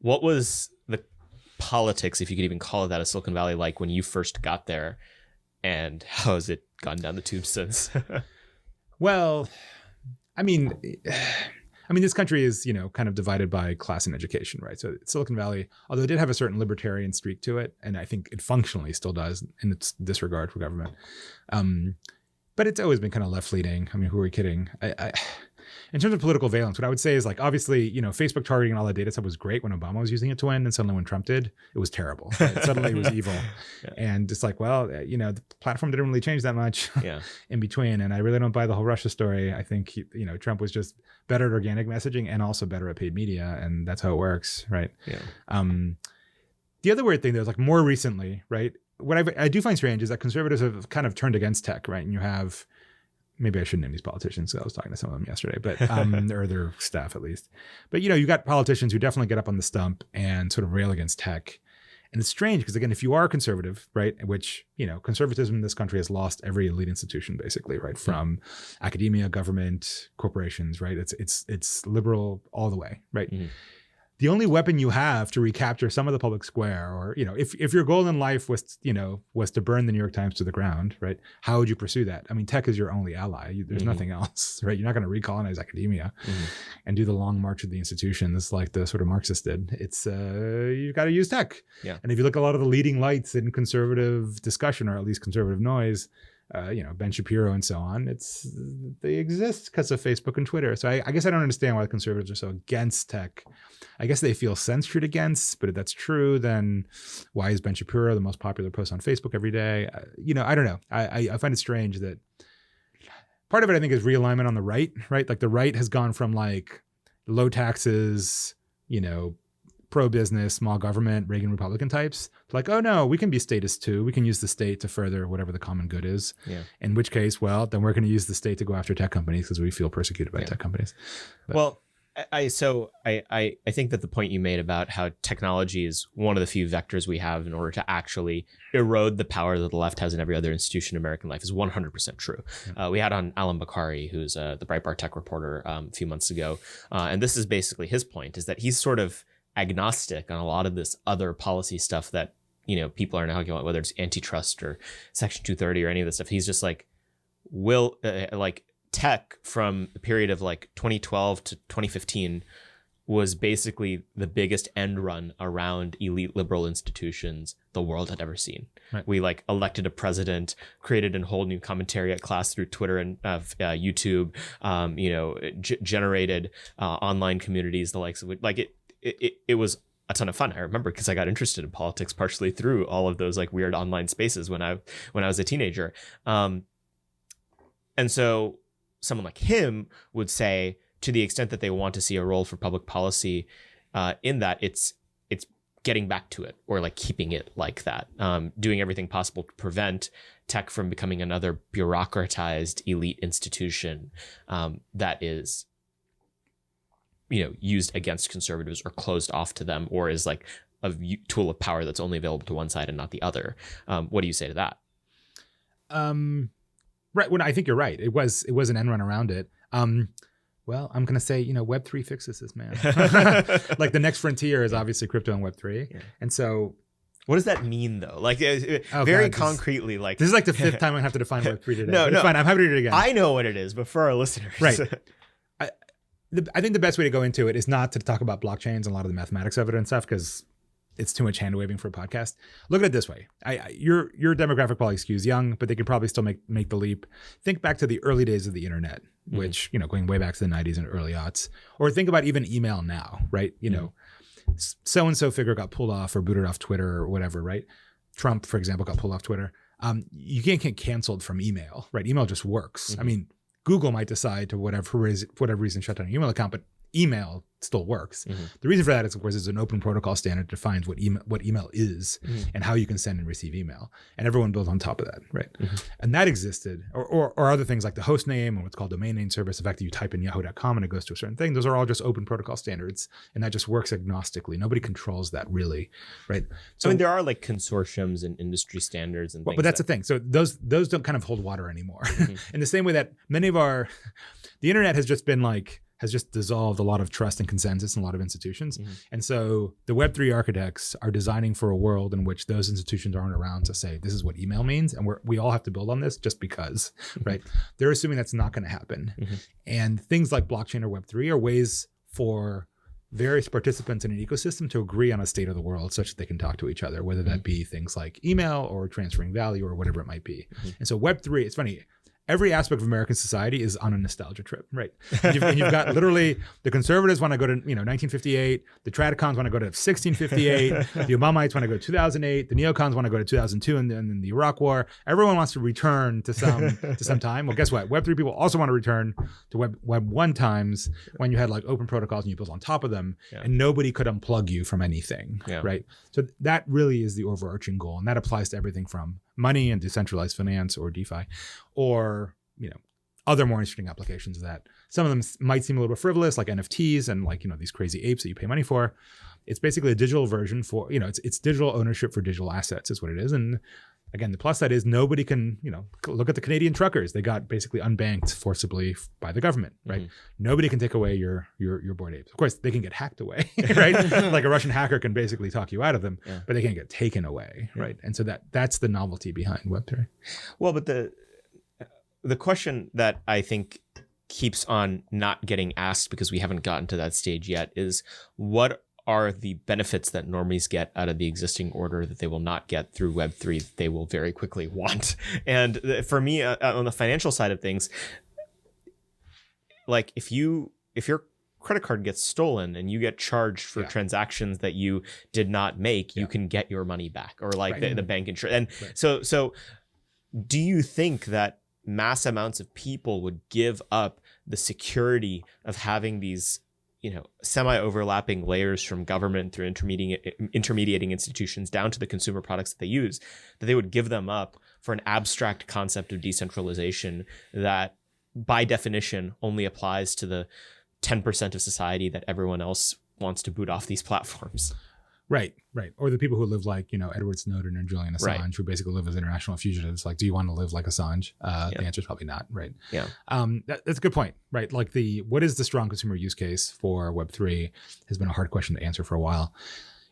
the politics, if you could even call it that, of Silicon Valley like when you first got there, and how has it gone down the tube since? Well, I mean, this country is, kind of divided by class and education, right? So Silicon Valley, although it did have a certain libertarian streak to it, and I think it functionally still does in its disregard for government. But it's always been kind of left-leaning. I mean, who are we kidding? In terms of political valence, what I would say is like, obviously, Facebook targeting and all that data stuff was great when Obama was using it to win. And suddenly when Trump did, it was terrible. Right? Suddenly it was evil. And it's like, well, the platform didn't really change that much in between. And I really don't buy the whole Russia story. I think, Trump was just better at organic messaging and also better at paid media. And that's how it works, right? The other weird thing though is like more recently, right? What I do find strange is that conservatives have kind of turned against tech, right? And you have, maybe I shouldn't name these politicians. I was talking to some of them yesterday, but or their staff at least. But you got politicians who definitely get up on the stump and sort of rail against tech. And it's strange because again, if you are conservative, right, which conservatism in this country has lost every elite institution basically, right, from academia, government, corporations, right. It's liberal all the way, right. The only weapon you have to recapture some of the public square, or if your goal in life was to burn the New York Times to the ground, right? How would you pursue that? I mean, tech is your only ally. There's nothing else, right? You're not going to recolonize academia and do the long march of the institutions like the sort of Marxists did. It's you've got to use tech. And if you look at a lot of the leading lights in conservative discussion, or at least conservative noise, Ben Shapiro and so on, they exist because of Facebook and Twitter. So I guess I don't understand why the conservatives are so against tech. I guess they feel censored against, but if that's true, then why is Ben Shapiro the most popular post on Facebook every day? I don't know. I find it strange that part of it, I think, is realignment on the right, right? Like the right has gone from like low taxes, pro-business, small government, Reagan Republican types, like, oh no, we can be statist too. We can use the state to further whatever the common good is. In which case, well, then we're going to use the state to go after tech companies because we feel persecuted by tech companies. But, well, I think that the point you made about how technology is one of the few vectors we have in order to actually erode the power that the left has in every other institution in American life is 100% true. We had on Alan Bakari, who's the Breitbart tech reporter, a few months ago. And this is basically his point, is that he's sort of agnostic on a lot of this other policy stuff that, people are now talking about, whether it's antitrust or Section 230 or any of this stuff. He's just like, tech from the period of like 2012 to 2015 was basically the biggest end run around elite liberal institutions the world had ever seen. Right. We like elected a president, created a whole new commentariat class through Twitter and YouTube, generated online communities, the likes of which, like it was a ton of fun. I remember because I got interested in politics partially through all of those like weird online spaces when I was a teenager. And so someone like him would say, to the extent that they want to see a role for public policy in that, it's getting back to it or like keeping it like that, doing everything possible to prevent tech from becoming another bureaucratized elite institution that is, used against conservatives or closed off to them, or is like a tool of power that's only available to one side and not the other. What do you say to that? Right. Well, I think you're right. It was an end run around it. Well, I'm going to say, Web3 fixes this, man. Like the next frontier is obviously crypto and Web3. Yeah. And so what does that mean though? Like concretely, like this is like the fifth time I have to define Web3 today. No, it's fine. I'm happy to do it again. I know what it is, but for our listeners. Right. I think the best way to go into it is not to talk about blockchains and a lot of the mathematics of it and stuff, because it's too much hand waving for a podcast. Look at it this way. Your demographic probably skews young, but they could probably still make the leap. Think back to the early days of the internet, which, going way back to the 90s and early aughts, or think about even email now, right? So-and-so figure got pulled off or booted off Twitter or whatever, right? Trump, for example, got pulled off Twitter. You can't get canceled from email, right? Email just works. I mean, Google might decide to whatever reason shut down your email account, but email still works. The reason for that is, of course, it's an open protocol standard that defines what email is and how you can send and receive email, and everyone builds on top of that, right? And that existed, or other things like the host name and what's called domain name service. The fact that you type in yahoo.com and it goes to a certain thing, those are all just open protocol standards, and that just works agnostically. Nobody controls that really, right? So I mean, there are like consortiums and industry standards and things. But that's the thing. So those don't kind of hold water anymore. In the same way that the internet has just dissolved a lot of trust and consensus in a lot of institutions. And so the Web3 architects are designing for a world in which those institutions aren't around to say, this is what email means, and we all have to build on this just because, right? They're assuming that's not going to happen. And things like blockchain or Web3 are ways for various participants in an ecosystem to agree on a state of the world such that they can talk to each other, whether that be things like email or transferring value or whatever it might be. And so Web3, it's funny, every aspect of American society is on a nostalgia trip, right? And you've got literally the conservatives want to go to 1958, the Tradicons want to go to 1658, the Obamites want to go to 2008, the neocons want to go to 2002 and then the Iraq War. Everyone wants to return to some time. Well, guess what? Web3 people also want to return to Web 1 times when you had like open protocols and you built on top of them, and nobody could unplug you from anything, right? So that really is the overarching goal, and that applies to everything from money and decentralized finance or DeFi, or other more interesting applications of that. Some of them might seem a little bit frivolous, like NFTs and like these crazy apes that you pay money for. It's basically a digital version for it's digital ownership for digital assets is what it is. And again, the plus side is nobody can look at the Canadian truckers. They got basically unbanked forcibly by the government, right? Nobody can take away your Bored Apes. Of course, they can get hacked away, right? Like a Russian hacker can basically talk you out of them, but they can't get taken away, right? And so that's the novelty behind Web3. Well, but the question that I think keeps on not getting asked because we haven't gotten to that stage yet is, what are the benefits that normies get out of the existing order that they will not get through Web3 that they will very quickly want? And for me, on the financial side of things, like if your credit card gets stolen and you get charged for transactions that you did not make, you can get your money back, or like the bank insurance. And so do you think that mass amounts of people would give up the security of having these semi-overlapping layers from government through intermediating institutions down to the consumer products that they use, that they would give them up for an abstract concept of decentralization that by definition only applies to the 10% of society that everyone else wants to boot off these platforms? Right. Or the people who live like, Edward Snowden or Julian Assange, who basically live as international fugitives. Like, do you want to live like Assange? The answer is probably not, right? Yeah. That's a good point, right? Like what is the strong consumer use case for Web3 has been a hard question to answer for a while.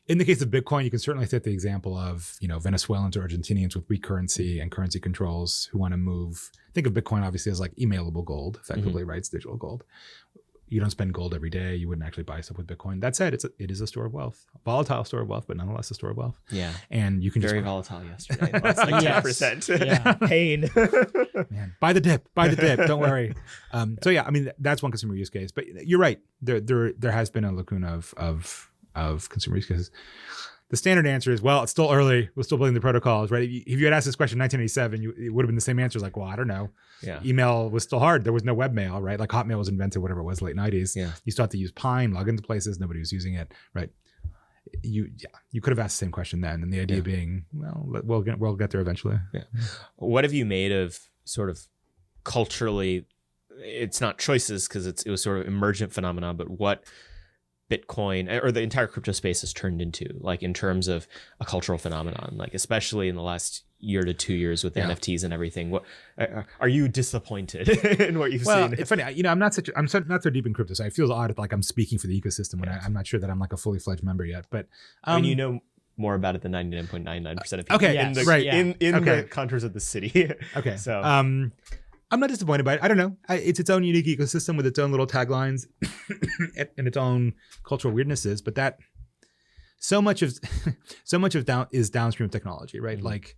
In the case of Bitcoin, you can certainly set the example of, Venezuelans or Argentinians with weak currency and currency controls who want to move. Think of Bitcoin obviously as like emailable gold, effectively, right? It's digital gold. You don't spend gold every day. You wouldn't actually buy stuff with Bitcoin. That said, it is a store of wealth, volatile store of wealth, but nonetheless a store of wealth. Yeah. And you can very just volatile yesterday. Lost like 10%. Yeah. Pain. man, buy the dip. Don't worry. So yeah, I mean that's one consumer use case. But you're right. There has been a lacuna of consumer use cases. The standard answer is, well, it's still early. We're still building the protocols, right? If you had asked this question in 1987, it would have been the same answer. Like, well, I don't know. Yeah. Email was still hard. There was no webmail, right? Like Hotmail was invented, whatever it was, late 90s. Yeah. You still have to use Pine, log into places. Nobody was using it, right? You could have asked the same question then. And the idea being, well, we'll get there eventually. Yeah. What have you made of sort of culturally, it's not choices because it was sort of emergent phenomenon, but what Bitcoin or the entire crypto space has turned into, like in terms of a cultural phenomenon, like especially in the last year to 2 years with NFTs and everything. What are you disappointed in what you've seen? It's funny, I'm not so deep in crypto, so I feel odd like I'm speaking for the ecosystem when I'm not sure that I'm like a fully fledged member yet. But I mean, you know more about it than 99.99% of people. Okay, in the, right. In the contours of the city. Okay, so I'm not disappointed by it. I don't know. It's its own unique ecosystem with its own little taglines and its own cultural weirdnesses. But that so much of is downstream of technology, right? Mm-hmm. Like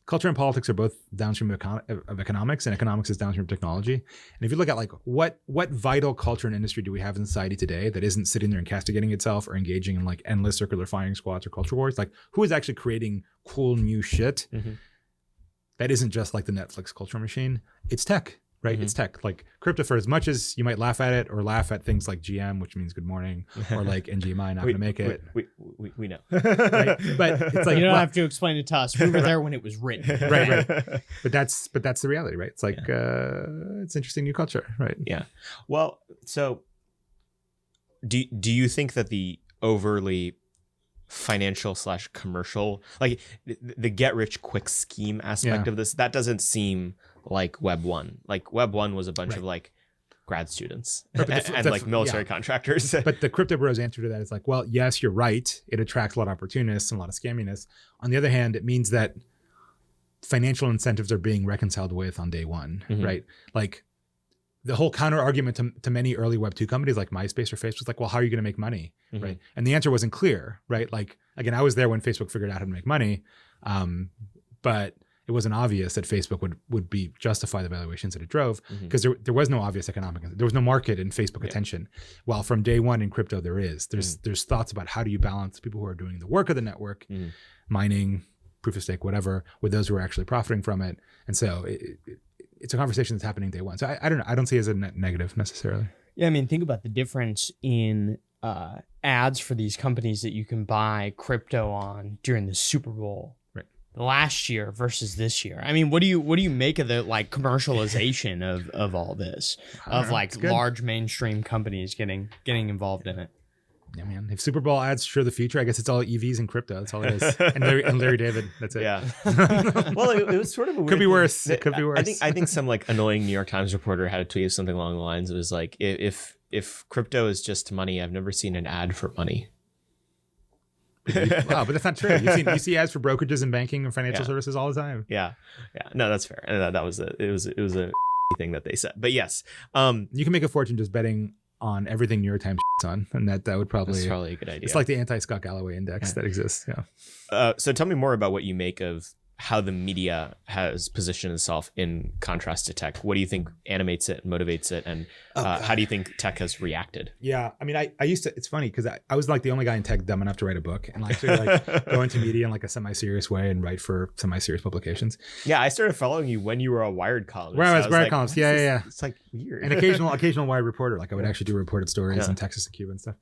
culture and politics are both downstream of economics, and economics is downstream of technology. And if you look at like what vital culture and industry do we have in society today that isn't sitting there and castigating itself or engaging in like endless circular firing squads or culture wars? Like who is actually creating cool new shit? Mm-hmm. That isn't just like the Netflix culture machine. It's tech, right? Mm-hmm. It's tech. Like crypto, for as much as you might laugh at it or laugh at things like GM, which means good morning, or like NGMI not going to make it. We know. Right? But it's like, you don't have to explain it to us. We were there when it was written. Right. But that's the reality, right? It's like, it's interesting new culture, right? Yeah. Well, so do you think that the overly financial / commercial, like the get rich quick scheme aspect of this, that doesn't seem like Web 1. Like Web 1 was a bunch of like grad students and like military contractors. But the crypto bros answer to that is like, well, yes, you're right. It attracts a lot of opportunists and a lot of scamminess. On the other hand, it means that financial incentives are being reconciled with on day one, right? Like the whole counter argument to many early Web 2 companies like MySpace or Facebook was like, well, how are you going to make money, right? And the answer wasn't clear, right? Like, again, I was there when Facebook figured out how to make money, but it wasn't obvious that Facebook would be justify the valuations that it drove because there was no obvious economic, there was no market in Facebook attention. While from day one in crypto there is. There's thoughts about how do you balance people who are doing the work of the network, mining, proof of stake, whatever, with those who are actually profiting from it. And so it's a conversation that's happening day one. So I don't know. I don't see it as a negative necessarily. Yeah, I mean, think about the difference in ads for these companies that you can buy crypto on during the Super Bowl last year versus this year. I mean, what do you make of the like commercialization of all this, of like large mainstream companies getting involved in it? Yeah, man. If Super Bowl ads show the future, I guess it's all EVs and crypto. That's all it is. And Larry David. That's it. Yeah. Well, it was sort of a weird could be worse. It could be worse. I think some like annoying New York Times reporter had a tweet something along the lines. It was like, if crypto is just money, I've never seen an ad for money. Wow, but that's not true. You see ads for brokerages and banking and financial services all the time. Yeah. No, that's fair. And it was a thing that they said. But yes, you can make a fortune just betting on everything New York Times on, and that would probably that's probably a good idea. It's like the anti-Scott Galloway index that exists. Yeah. So tell me more about what you make of how the media has positioned itself in contrast to tech. What do you think animates it, motivates it, and how do you think tech has reacted? Yeah, I mean, I used to. It's funny because I was like the only guy in tech dumb enough to write a book and actually like go into media in like a semi-serious way and write for semi-serious publications. Yeah, I started following you when you were a Wired columnist. Where I was Wired columnist. Yeah. It's like weird. An occasional Wired reporter. Like I would actually do reported stories in Texas and Cuba and stuff.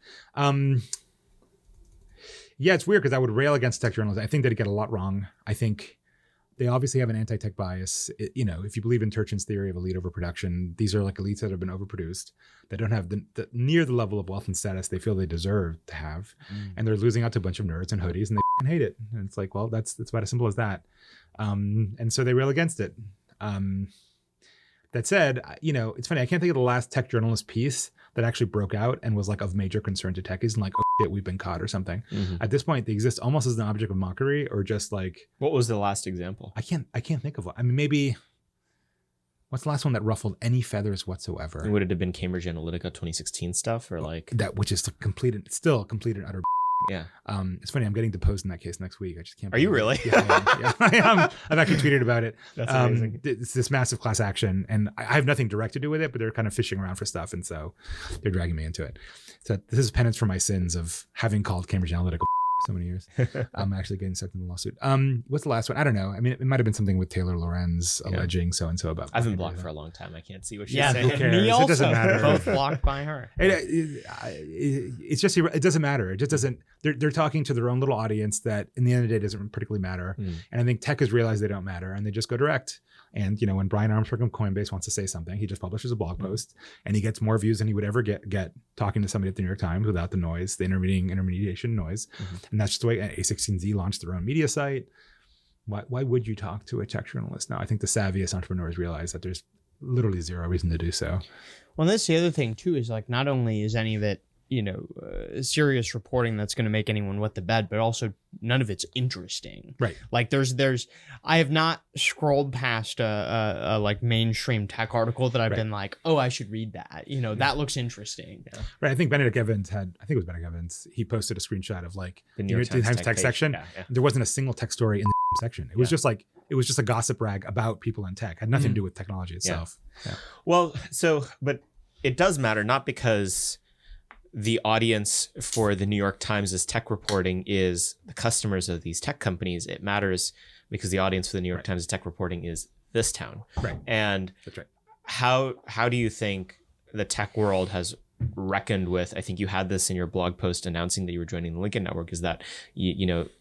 Yeah, it's weird because I would rail against tech journalism. I think that it get a lot wrong. I think they obviously have an anti-tech bias. If you believe in Turchin's theory of elite overproduction, these are like elites that have been overproduced. They don't have the near the level of wealth and status they feel they deserve to have. And they're losing out to a bunch of nerds and hoodies and they hate it. And it's like, well, that's about as simple as that. And so they rail against it. That said, it's funny. I can't think of the last tech journalist piece that actually broke out and was like of major concern to techies and like, oh shit, we've been caught or something. At this point, they exist almost as an object of mockery or just like. What was the last example? I can't think of one. I mean, maybe What's the last one that ruffled any feathers whatsoever? Would it have been Cambridge Analytica 2016 stuff, or like that, which is still complete and utter. Yeah. It's funny. I'm getting deposed in that case next week. I just can't. Are you really? Yeah, I am. I've actually tweeted about it. That's amazing. It's this massive class action, and I have nothing direct to do with it, but they're kind of fishing around for stuff, and so they're dragging me into it. So this is penance for my sins of having called Cambridge Analytica so many years. I'm actually getting sucked in the lawsuit. What's the last one? I don't know. I mean, it might have been something with Taylor Lorenz alleging so and so about. I've been blocked for a long time. I can't see what she's Yeah, saying. Who cares? me also. It doesn't matter. Both blocked by her. It's just, it doesn't matter. It just doesn't. They're talking to their own little audience that, in the end of the day, doesn't particularly matter. And I think tech has realized they don't matter, and they just go direct. And when Brian Armstrong of Coinbase wants to say something, he just publishes a blog post, and he gets more views than he would ever get talking to somebody at the New York Times without the noise, the intermediation noise. And that's just the way A16Z launched their own media site. Why would you talk to a tech journalist now? I think the savviest entrepreneurs realize that there's literally zero reason to do so. Well, that's the other thing too, is like, not only is any of it, serious reporting that's going to make anyone wet the bed, but also none of it's interesting. Right. Like I have not scrolled past a like mainstream tech article that I've been like, oh, I should read that. That looks interesting. Yeah. Right. I think Benedict Evans he posted a screenshot of like the New York Times tech section. Yeah. There wasn't a single tech story in the section. It was just a gossip rag about people in tech. It had nothing to do with technology itself. Yeah. Well, but it does matter, not because the audience for the New York Times' tech reporting is the customers of these tech companies. It matters because the audience for the New York Times' tech reporting is this town. Right. And that's right. How do you think the tech world has reckoned with? I think you had this in your blog post announcing that you were joining the Lincoln Network, is that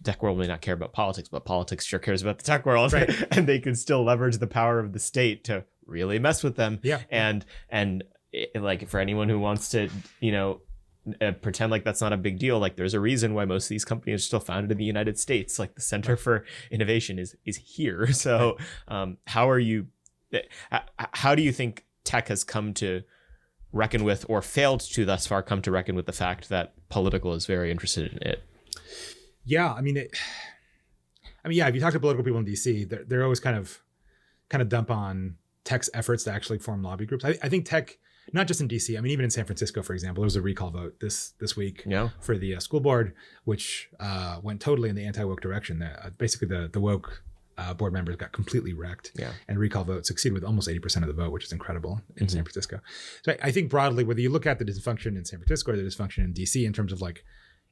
tech world may not care about politics, but politics sure cares about the tech world. Right. And they can still leverage the power of the state to really mess with them. Yeah. And like, for anyone who wants to, pretend like that's not a big deal, like, there's a reason why most of these companies are still founded in the United States. Like, the Center for Innovation is here. So how do you think tech has come to reckon with, or failed to thus far come to reckon with, the fact that political is very interested in it? Yeah, if you talk to political people in DC, they're always kind of dump on tech's efforts to actually form lobby groups. I think tech, not just in DC, even in San Francisco, for example, there was a recall vote this week for the school board, which went totally in the anti-woke direction. Basically, the woke board members got completely wrecked, and recall vote succeeded with almost 80% of the vote, which is incredible in San Francisco. So I think broadly, whether you look at the dysfunction in San Francisco or the dysfunction in DC in terms of like,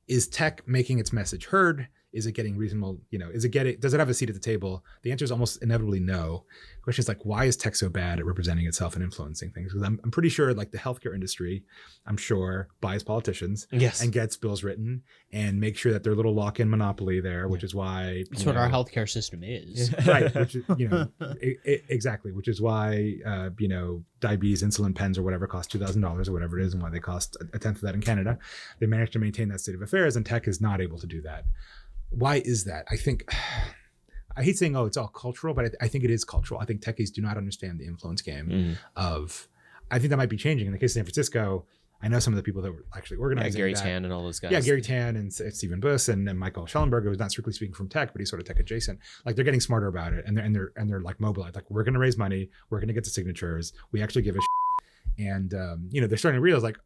is tech making its message heard? Is it getting reasonable? Does it have a seat at the table? The answer is almost inevitably no. The question is like, why is tech so bad at representing itself and influencing things? Because I'm pretty sure like the healthcare industry, buys politicians and gets bills written and makes sure that their little lock-in monopoly there, which is why that's what our healthcare system is. Right. Which is, exactly. Which is why, diabetes insulin pens or whatever cost $2,000 or whatever it is, and why they cost a tenth of that in Canada. They managed to maintain that state of affairs, and tech is not able to do that. Why is that? I think, I hate saying, it's all cultural, but I think it is cultural. I think techies do not understand the influence game I think that might be changing. In the case of San Francisco, I know some of the people that were actually organizing Gary Tan and all those guys. Yeah, Gary Tan and Stephen Buss and Michael Schellenberger, who's not strictly speaking from tech, but he's sort of tech adjacent. Like, they're getting smarter about it, and they're like mobilized. Like, we're going to raise money, we're going to get the signatures, we actually give a shit. And they're starting to realize, like,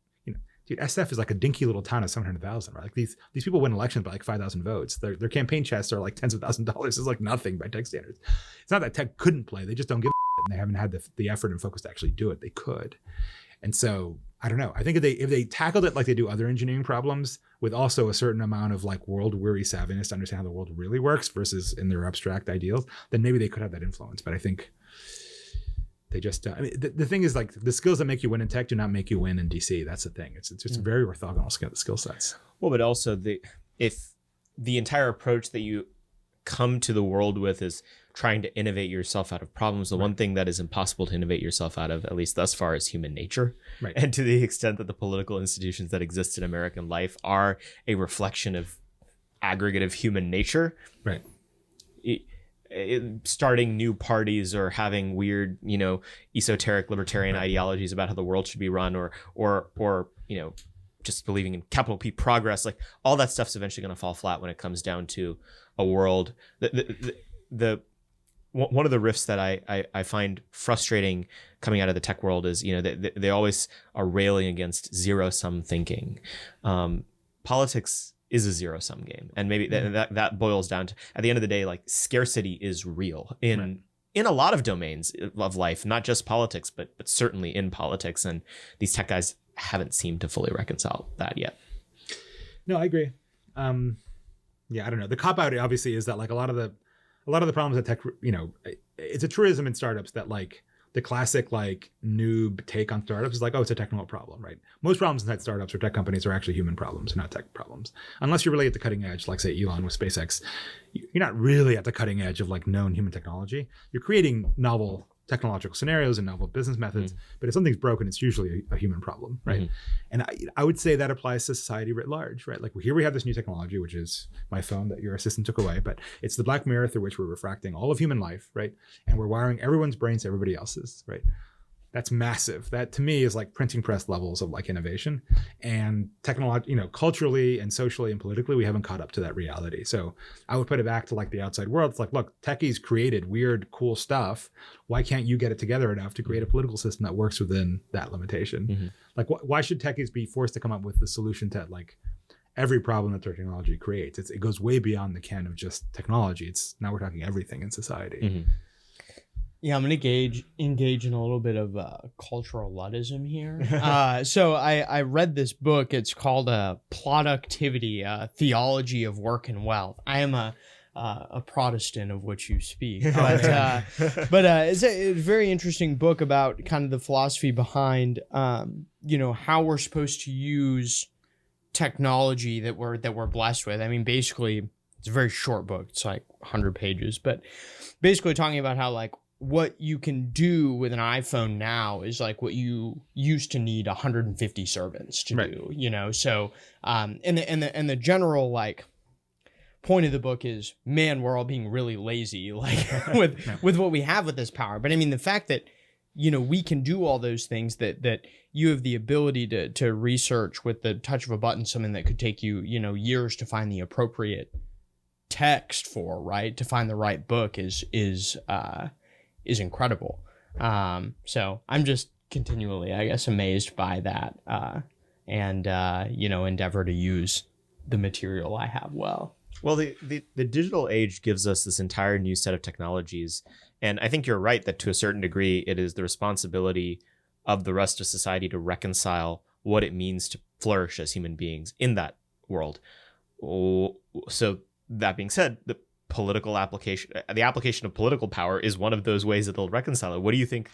dude, SF is like a dinky little town of 700,000, right? Like, these people win elections by like 5,000 votes. Their campaign chests are like tens of thousands of dollars. It's like nothing by tech standards. It's not that tech couldn't play; they just don't give a shit, and they haven't had the effort and focus to actually do it. They could, and so I don't know. I think if they tackled it like they do other engineering problems, with also a certain amount of like world weary savviness to understand how the world really works versus in their abstract ideals, then maybe they could have that influence. But I think they just, the thing is, like, the skills that make you win in tech do not make you win in DC. That's the thing. It's just very orthogonal skill sets. Well, but also if the entire approach that you come to the world with is trying to innovate yourself out of problems, the one thing that is impossible to innovate yourself out of, at least thus far, is human nature. Right. And to the extent that the political institutions that exist in American life are a reflection of aggregate of human nature, right? Starting new parties or having weird, esoteric libertarian ideologies about how the world should be run, or just believing in capital P progress, like, all that stuff's eventually going to fall flat when it comes down to a world. The one of the rifts that I find frustrating coming out of the tech world is, they always are railing against zero-sum thinking. Politics is a zero-sum game. And maybe that boils down to, at the end of the day, like, scarcity is real in a lot of domains of life, not just politics, but certainly in politics. And these tech guys haven't seemed to fully reconcile that yet. No, I agree. Yeah, I don't know. The cop out obviously is that, like, a lot of the problems that tech, it's a truism in startups that, like, the classic, like, noob take on startups is like, oh, it's a technical problem, right? Most problems inside startups or tech companies are actually human problems, not tech problems. Unless you're really at the cutting edge, like, say, Elon with SpaceX, you're not really at the cutting edge of, like, known human technology. You're creating novel technological scenarios and novel business methods, but if something's broken, it's usually a human problem, right? And I would say that applies to society writ large, right? Like, here we have this new technology, which is my phone that your assistant took away, but it's the black mirror through which we're refracting all of human life, right? And we're wiring everyone's brains to everybody else's, right? That's massive. That, to me, is like printing press levels of, like, innovation. And culturally and socially and politically, we haven't caught up to that reality. So I would put it back to, like, the outside world. It's like, look, techies created weird, cool stuff. Why can't you get it together enough to create a political system that works within that limitation? Like, why should techies be forced to come up with the solution to, like, every problem that their technology creates? It goes way beyond the ken of just technology. Now we're talking everything in society. Yeah, I'm going to engage in a little bit of cultural Luddism here. So I read this book. It's called Productivity, Theology of Work and Wealth. I am a Protestant of which you speak. But it's a very interesting book about kind of the philosophy behind, how we're supposed to use technology that we're blessed with. I mean, basically, it's a very short book. It's like 100 pages, but basically talking about how, like, what you can do with an iPhone now is like what you used to need 150 servants to do, So, and the general, like, point of the book is, man, we're all being really lazy, like, with what we have with this power. But I mean, the fact that, we can do all those things that you have the ability to research with the touch of a button, something that could take you, years to find the appropriate text for, right? To find the right book is incredible. So I'm just continually, I guess, amazed by that, and endeavor to use the material I have well. Well, the digital age gives us this entire new set of technologies. And I think you're right that to a certain degree, it is the responsibility of the rest of society to reconcile what it means to flourish as human beings in that world. So that being said, the application of political power is one of those ways that they'll reconcile it. What do you think?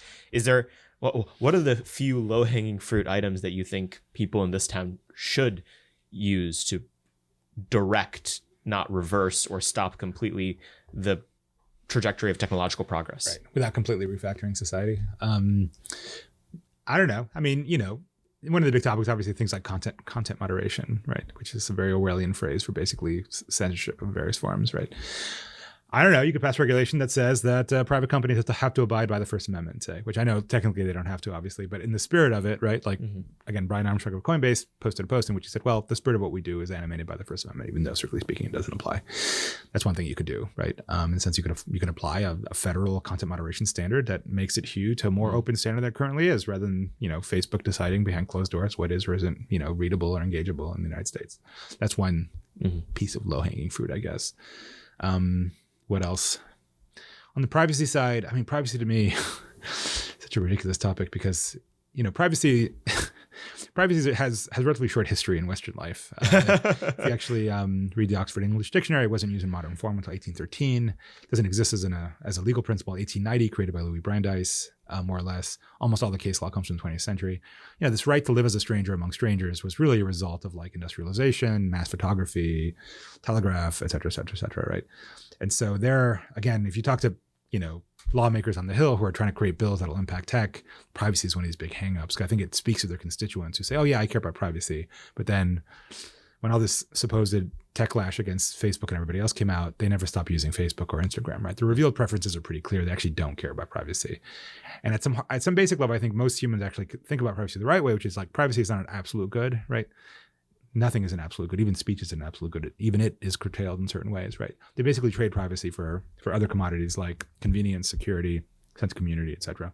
What are the few low-hanging fruit items that you think people in this town should use to direct, not reverse or stop completely, the trajectory of technological progress? Right, without completely refactoring society. I don't know. I mean, one of the big topics, obviously, things like content moderation, right? Which is a very Orwellian phrase for basically censorship of various forms, right? I don't know. You could pass regulation that says that private companies have to abide by the First Amendment, say, which I know technically they don't have to, obviously, but in the spirit of it, right? Like, again, Brian Armstrong of Coinbase posted a post in which he said, well, the spirit of what we do is animated by the First Amendment, even though, strictly speaking, it doesn't apply. That's one thing you could do, right? In the sense you can apply a federal content moderation standard that makes it hew to a more open standard that currently is, rather than, Facebook deciding behind closed doors what is or isn't, readable or engageable in the United States. That's one piece of low-hanging fruit, I guess. What else? On the privacy side, I mean, privacy to me, such a ridiculous topic because, privacy has relatively short history in Western life. If you actually read the Oxford English Dictionary, it wasn't used in modern form until 1813. It doesn't exist as a legal principle. 1890, created by Louis Brandeis, more or less. Almost all the case law comes from the 20th century. This right to live as a stranger among strangers was really a result of, like, industrialization, mass photography, telegraph, et cetera, right? And so there, again, if you talk to, lawmakers on the Hill who are trying to create bills that'll impact tech, privacy is one of these big hangups. I think it speaks to their constituents who say, oh yeah, I care about privacy. But then when all this supposed tech lash against Facebook and everybody else came out, they never stopped using Facebook or Instagram, right? The revealed preferences are pretty clear. They actually don't care about privacy. And at some basic level, I think most humans actually think about privacy the right way, which is like privacy is not an absolute good, right? nothing is an absolute good. Even speech is an absolute good. Even it is curtailed in certain ways, right? They basically trade privacy for other commodities like convenience, security, sense of community, etc.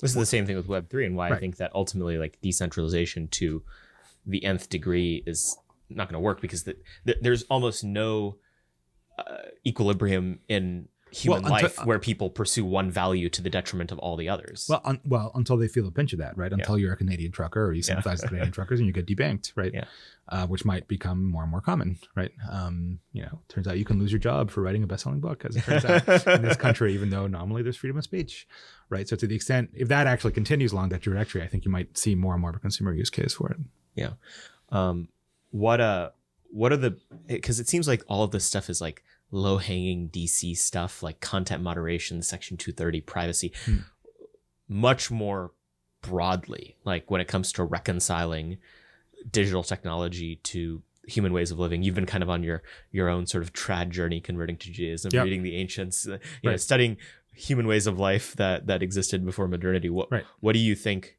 This is the same thing with Web3 and why I think that ultimately like decentralization to the nth degree is not going to work because there's almost no equilibrium in human life where people pursue one value to the detriment of all the others. Well, until they feel a pinch of that, right? Until you're a Canadian trucker or you sympathize with Canadian truckers and you get debanked, right? Which might become more and more common, right? Turns out you can lose your job for writing a best-selling book, as it turns out in this country, even though normally there's freedom of speech, right? So to the extent, if that actually continues along that trajectory, I think you might see more and more of a consumer use case for it. Yeah. What are the, because it seems like all of this stuff is like low-hanging DC stuff, like content moderation, Section 230, privacy, much more broadly, like when it comes to reconciling digital technology to human ways of living. You've been kind of on your own sort of trad journey converting to Judaism, reading the ancients, you know, studying human ways of life that existed before modernity. What do you think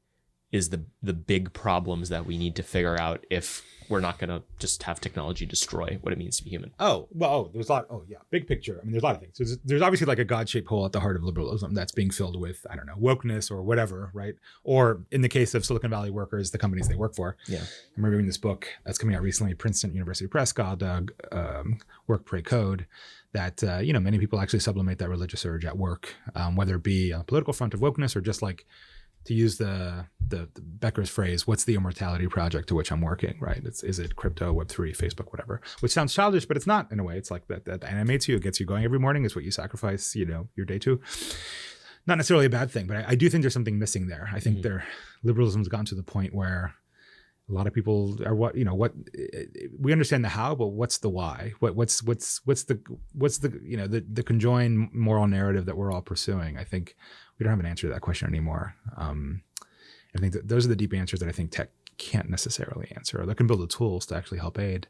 is the big problems that we need to figure out if we're not going to just have technology destroy what it means to be human? There's a lot. Big picture. I mean, there's a lot of things. There's obviously like a God-shaped hole at the heart of liberalism that's being filled with, I don't know, wokeness or whatever, right? Or in the case of Silicon Valley workers, the companies they work for. Yeah. I'm reading this book that's coming out recently, Princeton University Press, called Work, Pray, Code, that, many people actually sublimate that religious urge at work, whether it be a political front of wokeness or just like, to use the Becker's phrase, what's the immortality project to which I'm working, right? Is it crypto, Web3, Facebook, whatever, which sounds childish, but it's not in a way. It's like that animates you, it gets you going every morning, is what you sacrifice, your day to. Not necessarily a bad thing, but I do think there's something missing there. I think liberalism's gotten to the point where a lot of people are we understand the how, but what's the why? What's the conjoined moral narrative that we're all pursuing? I think we don't have an answer to that question anymore. I think that those are the deep answers that I think tech can't necessarily answer, or they can build the tools to actually help aid.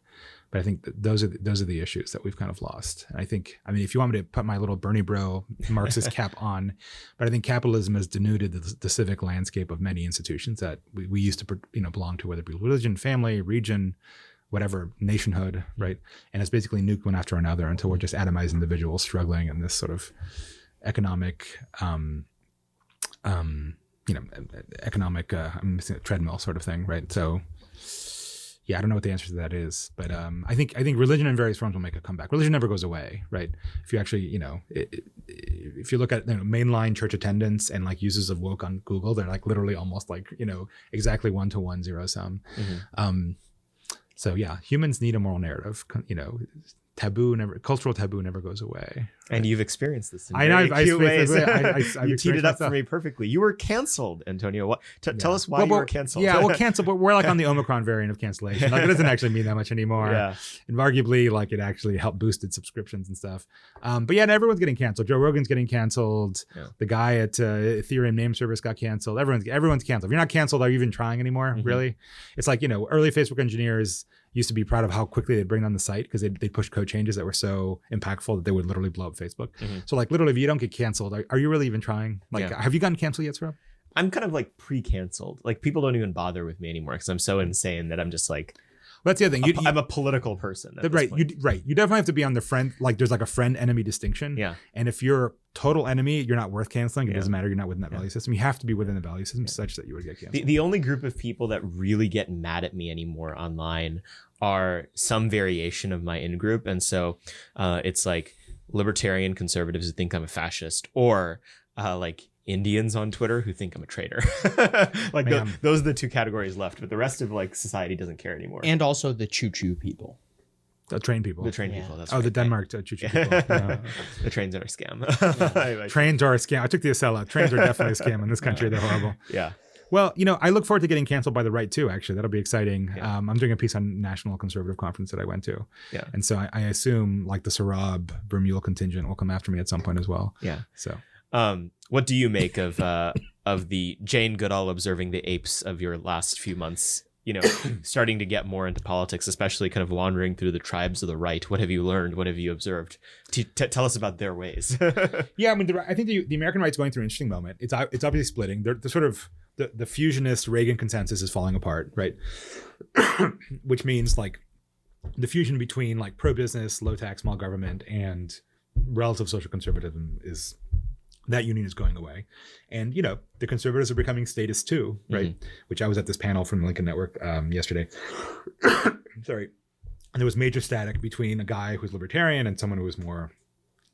But I think that those are the issues that we've kind of lost. And if you want me to put my little Bernie bro Marxist cap on, but I think capitalism has denuded the civic landscape of many institutions that we used to belong to, whether it be religion, family, region, whatever, nationhood, right? And it's basically nuke one after another until we're just atomized individuals struggling in this sort of economic I'm missing a treadmill sort of thing, right? So yeah, I don't know what the answer to that is, but I think religion in various forms will make a comeback. Religion never goes away, right? If you actually, if you look at mainline church attendance and like uses of woke on Google, they're like literally almost like exactly 1-to-1 zero sum. So yeah, humans need a moral narrative. Cultural taboo never goes away. Right? And you've experienced this in very cute ways. You teed it up for me perfectly. You were canceled, Antonio. Tell us why you were canceled. Yeah, well, canceled, but we're like on the Omicron variant of cancellation. Like it doesn't actually mean that much anymore. Yeah. And arguably, like it actually helped boosted subscriptions and stuff. But yeah, everyone's getting canceled. Joe Rogan's getting canceled. Yeah. The guy at Ethereum name service got canceled. Everyone's canceled. If you're not canceled, are you even trying anymore? Really? It's like, early Facebook engineers used to be proud of how quickly they'd bring on the site because they'd push code changes that were so impactful that they would literally blow up Facebook. So like literally if you don't get canceled, are you really even trying? Like, have you gotten canceled yet, Sarab? I'm kind of like pre-canceled. Like people don't even bother with me anymore because I'm so insane that I'm just like, well, that's the other thing. I'm a political person. Right. You definitely have to be on the friend. Like there's like a friend enemy distinction. Yeah. And if you're total enemy, you're not worth canceling. It doesn't matter. You're not within that value system. You have to be within the value system such that you would get canceled. The only group of people that really get mad at me anymore online are some variation of my in-group. And so it's like libertarian conservatives who think I'm a fascist, or like Indians on Twitter who think I'm a traitor. Like those are the two categories left, but the rest of like society doesn't care anymore. And also the choo-choo people. The train people. The train people. That's right. The Denmark choo-choo people. The trains are a scam. Trains are a scam. I took the Acela. Trains are definitely a scam in this country. They're horrible. Yeah. Well, I look forward to getting canceled by the right too, actually. That'll be exciting. Yeah. I'm doing a piece on National Conservative Conference that I went to. Yeah. And so I assume like the Sarab Bermule contingent will come after me at some point as well. Yeah. So what do you make of the Jane Goodall observing the apes of your last few months, starting to get more into politics, especially kind of wandering through the tribes of the right? What have you learned? What have you observed? Tell us about their ways. Yeah, I mean, I think the American right's going through an interesting moment. It's obviously splitting. The sort of the fusionist Reagan consensus is falling apart, right? Which means like the fusion between like pro-business, low-tax, small government, and relative social conservatism is that union is going away. And, the conservatives are becoming statist too, right? Which I was at this panel from the Lincoln Network yesterday. Sorry. And there was major static between a guy who's libertarian and someone who was more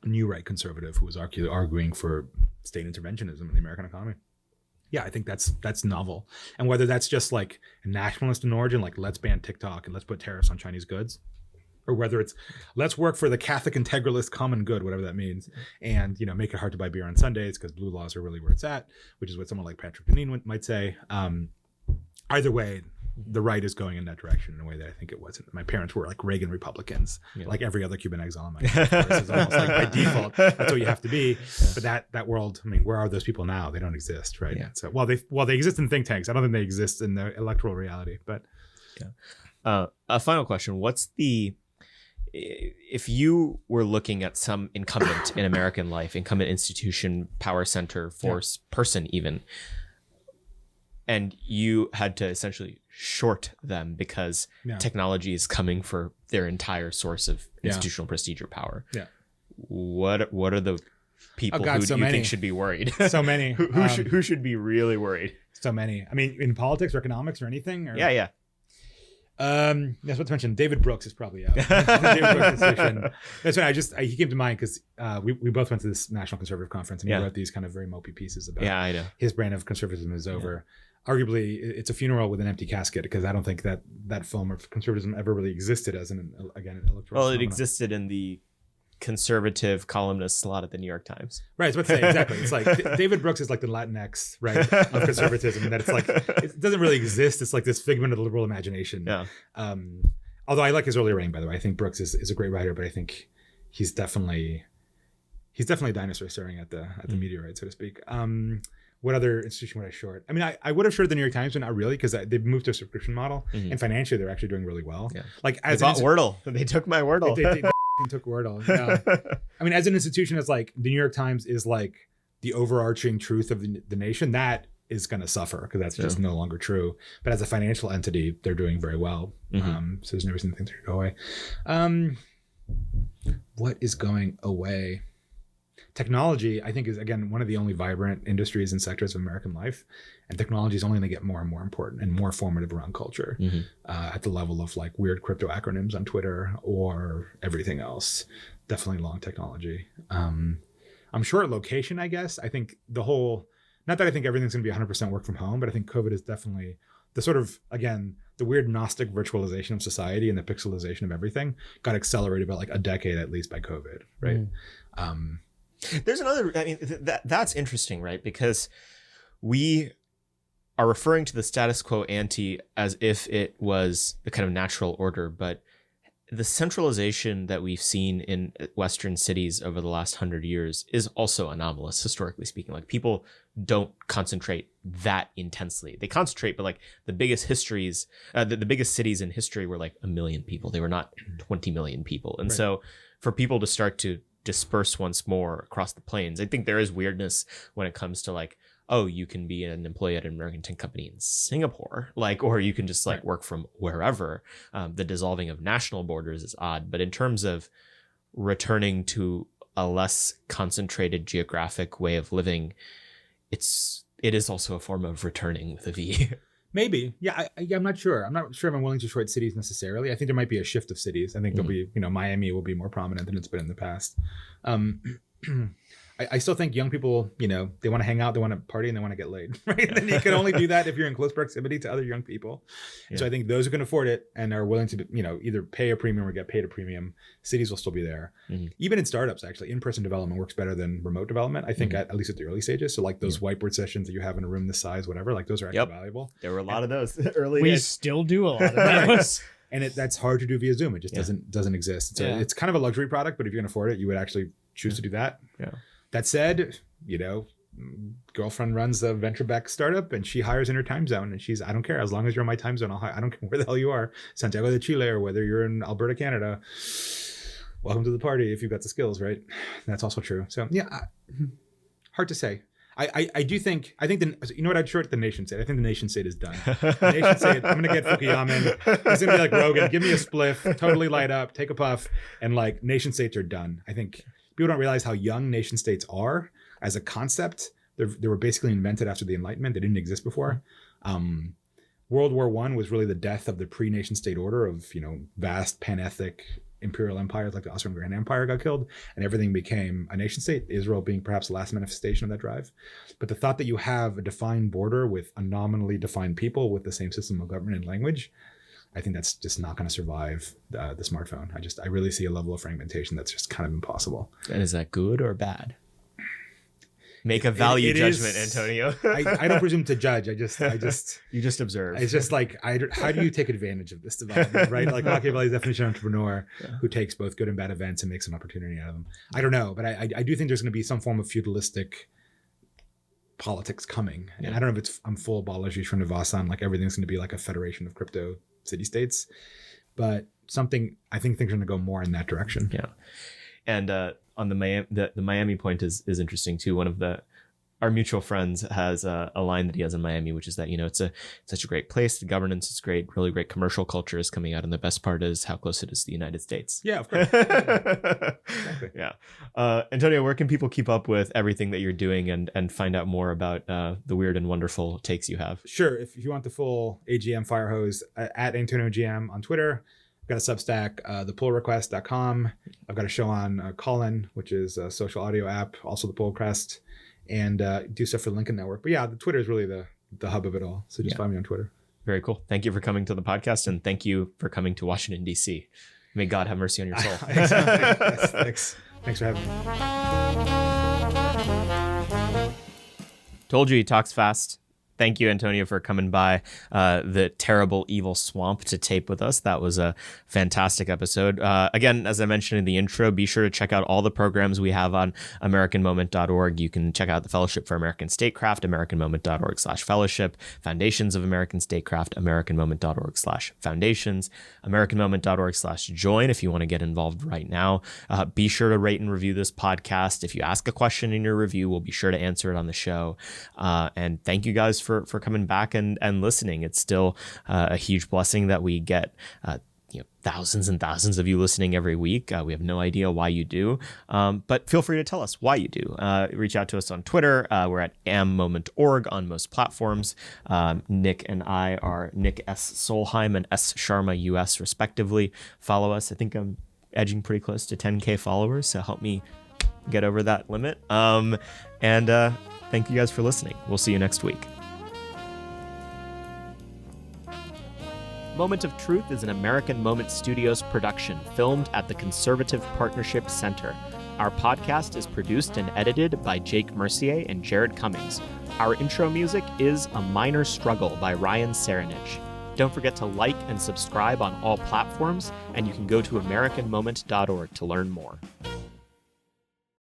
new right conservative who was arguing for state interventionism in the American economy. Yeah, I think that's novel. And whether that's just like nationalist in origin, like let's ban TikTok and let's put tariffs on Chinese goods, or whether it's let's work for the Catholic integralist common good, whatever that means, and make it hard to buy beer on Sundays because blue laws are really where it's at, which is what someone like Patrick Deneen might say. Either way, the right is going in that direction in a way that I think it wasn't. My parents were like Reagan Republicans, like every other Cuban exile in my life. It's almost like by default, that's what you have to be. But that world, I mean, where are those people now? They don't exist, right? Yeah. So while they exist in think tanks, I don't think they exist in the electoral reality. But a final question: if you were looking at some incumbent in American life, incumbent institution, power center, force, person even, and you had to essentially short them because technology is coming for their entire source of institutional prestige or power. Yeah. What are the people who do you think should be worried? So many. Who should be really worried? So many. I mean, in politics or economics or anything? Or? Yeah. That's what to mention. David Brooks is probably out. David Brooks is that's why he came to mind because we both went to this National Conservative Conference and he wrote these kind of very mopey pieces about I know. His brand of conservatism is over. Arguably, it's a funeral with an empty casket because I don't think that form of conservatism ever really existed as an electoral. Well, it existed in the conservative columnist slot at the New York Times. Right, that's what I say. Exactly. It's like David Brooks is like the Latinx, right, of conservatism, and that it's like it doesn't really exist. It's like this figment of the liberal imagination. Yeah. Although I like his earlier reign, by the way. I think Brooks is a great writer, but I think he's definitely a dinosaur staring at the meteorite, so to speak. What other institution would I short? I mean, I would have shorted the New York Times, but not really, because they've moved to a subscription model, and financially they're actually doing really well. Yeah. Like they bought Wordle. They took my Wordle. They took Wordle. Yeah. I mean, as an institution, it's like the New York Times is like the overarching truth of the nation. That is going to suffer because that's just no longer true. But as a financial entity, they're doing very well. So there's no reason to think they're going to go away. What is going away? Technology, I think, is, again, one of the only vibrant industries and sectors of American life. And technology is only going to get more and more important and more formative around culture at the level of like weird crypto acronyms on Twitter or everything else. Definitely long technology. I'm short location, I guess. I think not that I think everything's going to be 100% work from home, but I think COVID is definitely the sort of, again, the weird Gnostic virtualization of society and the pixelization of everything got accelerated by like a decade at least by COVID, right? There's another, I mean, that's interesting, right? Because we are referring to the status quo ante as if it was the kind of natural order, but the centralization that we've seen in Western cities over the last 100 years is also anomalous, historically speaking. Like, people don't concentrate that intensely. They concentrate, but like the biggest histories, the biggest cities in history were like 1 million people. They were not 20 million people. And so for people to start to disperse once more across the plains, I think there is weirdness when it comes to like, oh, you can be an employee at an American tech company in Singapore, like, or you can just like work from wherever. The dissolving of national borders is odd, but in terms of returning to a less concentrated geographic way of living, it is also a form of returning with a V. Maybe. Yeah, I'm not sure. I'm not sure if I'm willing to short cities necessarily. I think there might be a shift of cities. I think there'll be, Miami will be more prominent than it's been in the past. I still think young people, they want to hang out, they want to party, and they want to get laid, right? And you can only do that if you're in close proximity to other young people. Yeah. So I think those who can afford it and are willing to, either pay a premium or get paid a premium, cities will still be there. Even in startups, actually, in-person development works better than remote development, I think, at least at the early stages. So like those whiteboard sessions that you have in a room this size, whatever, like those are actually valuable. There were a lot of those early We days. still do a lot of those. And that's hard to do via Zoom. It just doesn't exist. So it's kind of a luxury product, but if you can afford it, you would actually choose to do that. Yeah. That said, girlfriend runs a venture-backed startup, and she hires in her time zone. And I don't care, as long as you're in my time zone, I don't care where the hell you are, Santiago de Chile, or whether you're in Alberta, Canada. Welcome to the party if you've got the skills, right? That's also true. So yeah, hard to say. I do think you know what I'd short the nation state. I think the nation state is done. The nation state, I'm gonna get Fukuyama. He's gonna be like Rogan, give me a spliff, totally light up, take a puff, and like nation states are done. I think people don't realize how young nation states are as a concept. They were basically invented after the Enlightenment. They didn't exist before. World War I was really the death of the pre-nation state order of, vast pan-ethnic imperial empires like the Austro-Hungarian Empire got killed, and everything became a nation state, Israel being perhaps the last manifestation of that drive. But the thought that you have a defined border with a nominally defined people with the same system of government and language, I think that's just not going to survive the smartphone. I really see a level of fragmentation that's just kind of impossible. And is that good or bad? Make a value judgment, Antonio. I don't presume to judge. I just you just observe. It's just like, how do you take advantage of this development, right? Like Machiavelli's definition of entrepreneur, who takes both good and bad events and makes an opportunity out of them. I don't know, but I do think there's going to be some form of feudalistic politics coming. And I don't know if I'm full abolish from Navasan, like everything's going to be like a federation of crypto city-states, but I think things are going to go more in that direction. Yeah. And on the Miami point is interesting too. One of our mutual friends has a line that he has in Miami, which is that, it's such a great place. The governance is great. Really great commercial culture is coming out. And the best part is how close it is to the United States. Yeah, of course. Exactly. Yeah. Antonio, where can people keep up with everything that you're doing and find out more about the weird and wonderful takes you have? Sure. If you want the full AGM fire hose, at Antonio GM on Twitter. I've got a Substack, thepullrequest.com. I've got a show on Callin, which is a social audio app, also the Pull Request, and do stuff for the Lincoln Network. But yeah, the Twitter is really the hub of it all. So just find me on Twitter. Very cool. Thank you for coming to the podcast, and thank you for coming to Washington, D.C. May God have mercy on your soul. Yes, thanks for having me. Told you he talks fast. Thank you, Antonio, for coming by the terrible, evil swamp to tape with us. That was a fantastic episode. Again, as I mentioned in the intro, be sure to check out all the programs we have on AmericanMoment.org. You can check out the Fellowship for American Statecraft, AmericanMoment.org/fellowship, Foundations of American Statecraft, AmericanMoment.org/foundations, AmericanMoment.org/join if you want to get involved right now. Be sure to rate and review this podcast. If you ask a question in your review, we'll be sure to answer it on the show. And thank you guys for coming back and listening. It's still a huge blessing that we get thousands and thousands of you listening every week. We have no idea why you do, but feel free to tell us why you do. Reach out to us on Twitter. We're at AmMomentOrg on most platforms. Nick and I are Nick S. Solheim and S. Sharma US respectively. Follow us. I think I'm edging pretty close to 10K followers, so help me get over that limit. And thank you guys for listening. We'll see you next week. Moment of Truth is an American Moment Studios production filmed at the Conservative Partnership Center. Our podcast is produced and edited by Jake Mercier and Jared Cummings. Our intro music is A Minor Struggle by Ryan Serenich. Don't forget to like and subscribe on all platforms, and you can go to AmericanMoment.org to learn more.